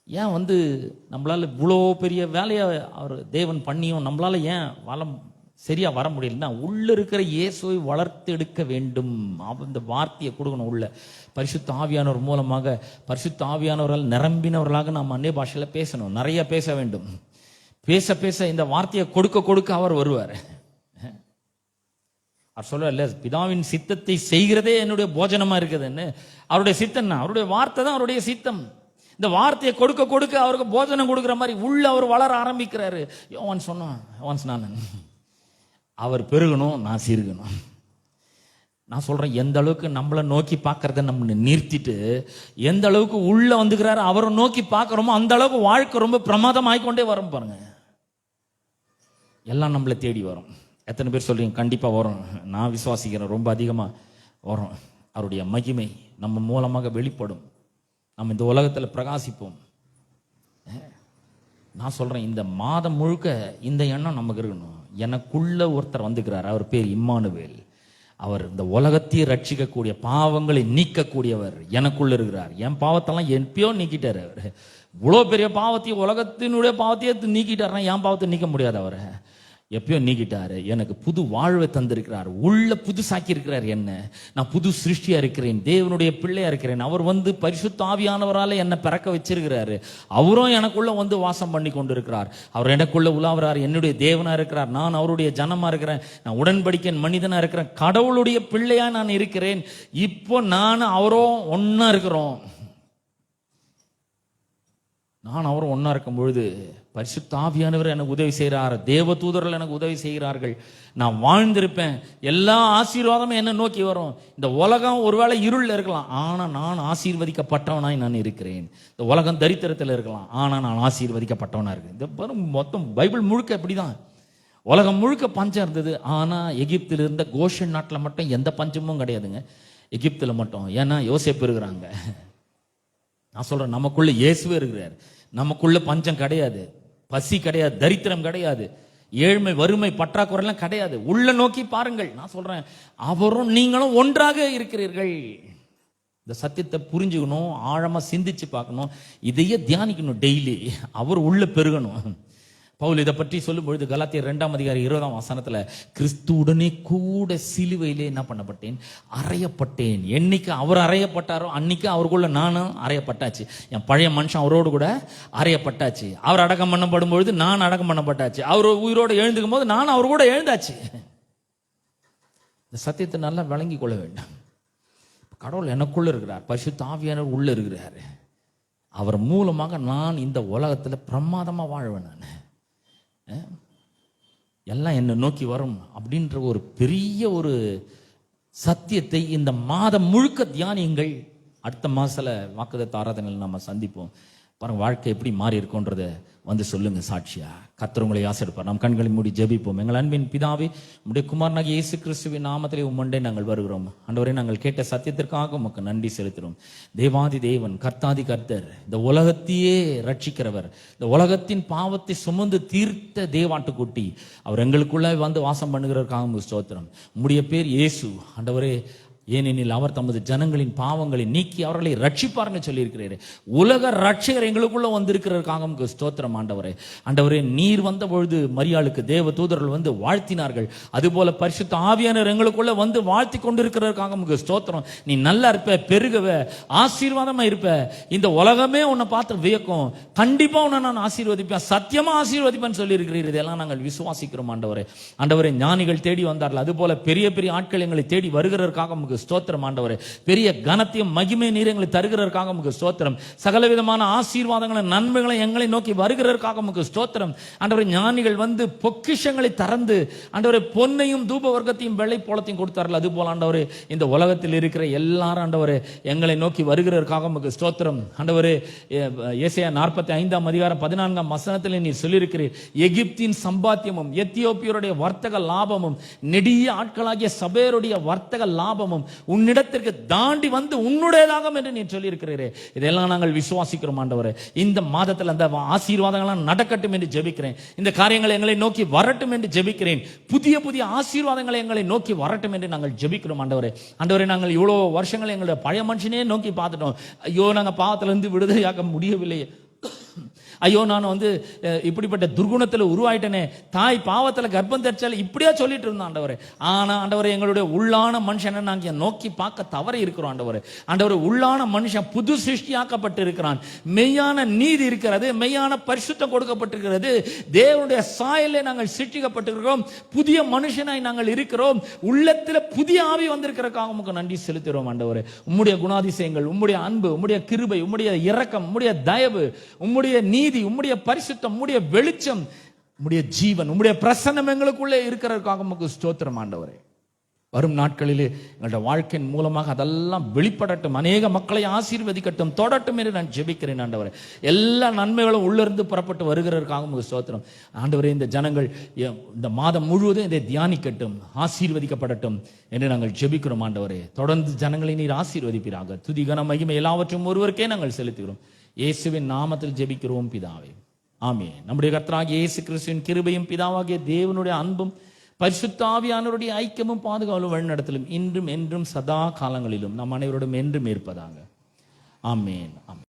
Speaker 1: ஏன் வந்து நம்மளால இவ்வளோ பெரிய வேலையை அவர் தேவன் பண்ணியும் நம்மளால ஏன் சரியா வர முடியலன்னா, உள்ள இருக்கிற இயேசுவை வளர்த்து எடுக்க வேண்டும். இந்த வார்த்தையை கொடுக்கணும். உள்ள பரிசுத்த ஆவியானவர் மூலமாக, பரிசுத்த ஆவியானவரால் நிரம்பினவர்களாக நாம் அந்நிய பாஷையில பேசணும். நிறைய பேச வேண்டும். பேச பேச இந்த வார்த்தையை கொடுக்க கொடுக்க அவர் வருவார். அவர் சொல்ல, பிதாவின் சித்தத்தை செய்கிறதே என்னுடைய போஜனமா இருக்குதுன்னு. அவருடைய சித்தம், அவருடைய வார்த்தை தான் அவருடைய சித்தம். இந்த வார்த்தையை கொடுக்க கொடுக்க அவருக்கு போஜனம் கொடுக்கிற மாதிரி உள்ள அவர் வளர ஆரம்பிக்கிறாரு. யோவான் சொன்னான், அவர் பெருகணும், நான் சிறுகணும். நான் சொல்றேன், எந்த அளவுக்கு நம்மளை நோக்கி பார்க்கறத நம்ம நிறுத்திட்டு எந்த அளவுக்கு உள்ள வந்துக்கிறாரு அவரை நோக்கி பார்க்கிறோமோ அந்த அளவுக்கு வாழ்க்கை ரொம்ப பிரமாதம் ஆகிக்கொண்டே வரும். பாருங்க, எல்லாம் நம்மளை தேடி வரும். எத்தனை பேர் சொல்றீங்க? கண்டிப்பா வரும். நான் விசுவாசிக்கிறேன், ரொம்ப அதிகமா வரும். அவருடைய மகிமை நம்ம மூலமாக வெளிப்படும். நம்ம இந்த உலகத்தில் பிரகாசிப்போம். நான் சொல்றேன், இந்த மாதம் முழுக்க இந்த எண்ணம் நமக்கு இருக்கணும். எனக்குள்ள ஒருத்தர் வந்துக்கிறார், அவர் பேர் இம்மானுவேல். அவர் இந்த உலகத்தையே ரட்சிக்கக்கூடிய, பாவங்களை நீக்கக்கூடியவர் எனக்குள்ள இருக்கிறார். என் பாவத்தெல்லாம் எப்பயோ நீக்கிட்டாரு அவர். இவ்வளோ பெரிய பாவத்தையும், உலகத்தினுடைய பாவத்தையே நீக்கிட்டாருன்னா என் பாவத்தை நீக்க முடியாது. அவரை எப்பயோ நீக்கிட்டாரு. எனக்கு புது வாழ்வை தந்திருக்கிறார், உள்ள புதுசாக்கி இருக்கிறார். என்ன, நான் புது சிருஷ்டியா இருக்கிறேன், தேவனுடைய பிள்ளையா இருக்கிறேன். அவர் பரிசுத்த ஆவியானவரால என்னை பிறக்க வச்சிருக்கிறாரு. அவரும் எனக்குள்ள வாசம் பண்ணி கொண்டிருக்கிறார். அவர் எனக்குள்ள உலாவறார், என்னுடைய தேவனா இருக்கிறார், நான் அவருடைய ஜனமா இருக்கிறேன், நான் உடன்படிக்கை மனிதனா இருக்கிறேன், கடவுளுடைய பிள்ளையா நான் இருக்கிறேன். இப்போ நான் அவரும் ஒன்னா இருக்கிறோம். நான் அவரும் ஒன்னா இருக்கும் பொழுது பரிசுத்த ஆவியானவர் எனக்கு உதவி செய்கிறார், தேவ தூதர்கள் எனக்கு உதவி செய்கிறார்கள். நான் வாழ்ந்திருப்பேன். எல்லா ஆசீர்வாதமும் என்ன நோக்கி வரும். இந்த உலகம் ஒருவேளை இருள் இருக்கலாம், ஆனா நான் ஆசீர்வதிக்கப்பட்டவனாய் நான் இருக்கிறேன். இந்த உலகம் தரித்திரத்தில் இருக்கலாம், ஆனா நான் ஆசீர்வதிக்கப்பட்டவனா இருக்கேன். இந்த மொத்தம் பைபிள் முழுக்க இப்படிதான். உலகம் முழுக்க பஞ்சம் இருந்தது, ஆனா எகிப்தில் இருந்த கோஷன் நாட்டில் மட்டும் எந்த பஞ்சமும் கிடையாதுங்க. எகிப்தில் மட்டும். ஏன்னா யோசேப்பு இருக்கிறாங்க. நான் சொல்றேன், நமக்குள்ள இயேசுவே இருக்கிறார். நமக்குள்ள பஞ்சம் கிடையாது, பசி கிடையாது, தரித்திரம் கிடையாது, ஏழ்மை வறுமை பற்றாக்குறைலாம் கிடையாது. உள்ள நோக்கி பாருங்கள். நான் சொல்றேன், அவரும் நீங்களும் ஒன்றாக இருக்கிறீர்கள். இந்த சத்தியத்தை புரிஞ்சுக்கணும், ஆழமா சிந்திச்சு பார்க்கணும், இதையே தியானிக்கணும் டெய்லி. அவர் உள்ள பெருகணும். பவுல் இதை பற்றி சொல்லும் பொழுது கலாத்தியர் 2:20 கிறிஸ்துவுடனே கூட சிலுவையிலே என்ன பண்ணப்பட்டேன், அறையப்பட்டேன். என்னைக்கு அவர் அறையப்பட்டாரோ அன்னைக்கு அவருக்குள்ள நானும் அறையப்பட்டாச்சு. என் பழைய மனுஷன் அவரோடு கூட அறையப்பட்டாச்சு. அவர் அடக்கம் பண்ணப்படும் பொழுது நான் அடக்கம் பண்ணப்பட்டாச்சு. அவர் உயிரோடு எழுந்துக்கும் போது நான் அவர் கூட எழுந்தாச்சு. இந்த சத்தியத்தை நல்லா விளங்கி கொள்ள வேண்டும். கடவுள் எனக்குள்ள இருக்கிறார், பரிசுத்த ஆவியானவர் உள்ள இருக்கிறார். அவர் மூலமாக நான் இந்த உலகத்துல பிரமாதமா வாழ்வேன். நான் எல்லாம் என்னை நோக்கி வரும் அப்படின்ற ஒரு பெரிய ஒரு சத்தியத்தை இந்த மாதம் முழுக்க தியானியுங்கள். அடுத்த மாசத்துல வாக்குத்தத்த ஆராதனையில் நம்ம சந்திப்போம். பாருங்க, வாழ்க்கை எப்படி மாறி இருக்கும்ன்றத சொல்லுங்க சாட்சியா. கர்த்தர் உங்களை ஆசீர்வதிப்பார். நாம் கண்களை மூடி ஜெபிப்போம். எங்கள் அன்பின் பிதாவே, உம்முடைய குமாரனாகிய இயேசு கிறிஸ்துவின் நாமத்திலே உம்மண்டே நாங்கள் வருகிறோம். ஆண்டவரே, நாங்கள் கேட்ட சத்தியத்திற்காக உமக்கு நன்றி செலுத்துகிறோம். தேவாதி தேவன், கர்த்தாதி கர்த்தர், இந்த உலகத்தையே ரட்சிக்கிறவர், இந்த உலகத்தின் பாவத்தை சுமந்து தீர்த்த தேவாட்டுக்குட்டி, அவர் எங்களுக்குள்ள வாசம் பண்ணுகிறவருக்காக உமக்கு ஸ்தோத்திரம். உம்முடைய பேர் இயேசு. ஆண்டவரே, ஏனெனில் அவர் தமது ஜனங்களின் பாவங்களை நீக்கி அவர்களை ரட்சிப்பார்னு சொல்லியிருக்கிறீர். உலக ரட்சகர் எங்களுக்குள்ள வந்திருக்கிறதுக்காக உங்களுக்கு ஸ்தோத்திரம். ஆண்டவரே, ஆண்டவரே, நீர் வந்த பொழுது மரியாளுக்கு தேவ தூதர்கள் வாழ்த்தினார்கள். அதுபோல பரிசுத்த ஆவியானவர் எங்களுக்குள்ள வாழ்த்தி கொண்டிருக்கிறதுக்காக உங்களுக்கு ஸ்தோத்திரம். நீ நல்லா இருப்ப, பெருகவ, ஆசீர்வாதமா இருப்ப. இந்த உலகமே உன்னை பார்த்து வியக்கும். கண்டிப்பா உன்னை நான் ஆசீர்வதிப்பேன், சத்தியமா ஆசீர்வதிப்பேன்னு சொல்லி இருக்கிறீர். இதெல்லாம் நாங்கள் விசுவாசிக்கிறோம். ஆண்டவரே, ஆண்டவரே, ஞானிகள் தேடி வந்தார்கள், அதுபோல பெரிய பெரிய ஆட்கள் எங்களை தேடி வருகிறதற்காக ஸ்தோத்திரம். ஆண்டவரே, பெரிய கனத்தையும் மகிமை நீர் எங்களை தருகிறதற்காக உமக்கு ஸ்தோத்திரம். சகலவிதமான ஆசீர்வாதங்களும் நன்மைகளும் எங்களை நோக்கி வருகிறதற்காக உமக்கு ஸ்தோத்திரம். ஆண்டவரே, ஞானிகள் பொக்கிஷங்களை திறந்து ஆண்டவரே பொன்னையும் தூப வர்க்கத்தையும் வெள்ளை போலத்தையும் கொடுத்தார்கள். அதுபோல ஆண்டவரே, இந்த உலகத்தில் இருக்கிற எல்லாரும் ஆண்டவரே எங்களை நோக்கி வருகிறதற்காக உமக்கு ஸ்தோத்திரம். ஆண்டவரே, ஏசாயா 45:14 நீர் சொல்லியிருக்கிறீர், எகிப்தின் சம்பாத்தியமும் எத்தியோப்பியருடைய வர்த்தக லாபமும் நெடிய ஆட்களாகிய சபேருடைய வர்த்தக லாபமும் உன்னிடத்திற்கு தாண்டி உன்னுடையதாக என்று நீ சொல்லி இருக்கிறீரே. இதெல்லாம் நாங்கள் விசுவாசிக்கிறோம். ஆண்டவரே, இந்த மாதத்தில் அந்த ஆசீர்வாதங்கள் நடக்கட்டும் என்று ஜெபிக்கிறேன். இந்த காரியங்கள் எங்களை நோக்கி வரட்டும் என்று ஜெபிக்கிறேன். புதிய புதிய ஆசீர்வாதங்களை எங்களை நோக்கி வரட்டும் என்று நாங்கள் ஜெபிக்கிறோம். ஆண்டவரே, ஆண்டவரே, நாங்கள் இவ்வளவு வருஷங்கள் எங்களுடைய பழைய மனுஷனே நோக்கி பார்த்துட்டோம். ஐயோ, நாங்கள் பாவத்திலிருந்து விடுதலையாக்க முடியவில்லையே. ஐயோ, நான் இப்படிப்பட்ட துர்குணத்தில் உருவாயிட்டனே, தாய் பாவத்தில் கர்ப்பம் தரிச்சால இப்படியா சொல்லிட்டு இருந்தோம். ஆண்டவரே, ஆனா ஆண்டவரே, எங்களுடைய உள்ளான மனுஷனை நாங்கள் நோக்கி பார்க்க தவறி இருக்கிறோம். ஆண்டவரே, ஆண்டவரே, உள்ளான மனுஷன் புது சிருஷ்டியாக்கப்பட்டு இருக்கிறான். மெய்யான நீதி இருக்கிறது, மெய்யான பரிசுத்தம் கொடுக்கப்பட்டிருக்கிறது. தேவனுடைய சாயலே நாங்கள் சிருஷ்டிக்கப்பட்டிருக்கிறோம். புதிய மனுஷனாய் நாங்கள் இருக்கிறோம். உள்ளத்தில் புதிய ஆவி வந்திருக்கிறதுக்காக உமக்கு நன்றி செலுத்துகிறோம். ஆண்டவரே, உம்முடைய குணாதிசயங்கள், உம்முடைய அன்பு, உம்முடைய கிருபை, உம்முடைய இரக்கம், உம்முடைய தயவு, உம்முடைய நீதி, உம்முடைய பரிசுத்தம், உம்முடைய வெளிச்சம், உம்முடைய ஜீவன், உம்முடைய பிரசன்னம் எங்களுக்குள்ளே இருக்கிறதுக்காக உமக்கு ஸ்தோத்திரம். ஆண்டவரே, வரும் நாட்களிலே எங்களுடைய வாழ்க்கையின் மூலமாக அதெல்லாம் வெளிப்படட்டும், அநேக மக்களை ஆசீர்வதிக்கட்டும், தொடட்டும் என்று நான் ஜெபிக்கிறேன். ஆண்டவரே, எல்லா நன்மைகளும் உள்ளிருந்து புறப்பட்டு வருகிறதற்காக உமக்கு ஸ்தோத்திரம். ஆண்டவரே, இந்த ஜனங்கள் இந்த மாதம் முழுவதும் இதை தியானிக்கட்டும், ஆசீர்வதிக்கப்படட்டும் என்று நாங்கள் ஜெபிக்கிறோம். ஆண்டவரே, தொடர்ந்து ஜனங்களை நீர் ஆசீர்வதிப்பீராக. துதி, கன, மகிமை எல்லாவற்றும் ஒருவருக்கே நாங்கள் செலுத்துகிறோம். இயேசுவின் நாமத்தில் ஜெபிக்கிறோம் பிதாவே, ஆமென். நம்முடைய கர்த்தராகிய இயேசு கிறிஸ்துவின் கிருபையும் பிதாவாகிய தேவனுடைய அன்பும் பரிசுத்த ஆவியானவருடைய ஐக்கியமும் பாதுகாவலும் வழிநடத்தலும் இன்றும் என்றும் சதா காலங்களிலும் நம் அனைவரோடும் என்றும் இருப்பதாக. ஆமென். ஆமென்.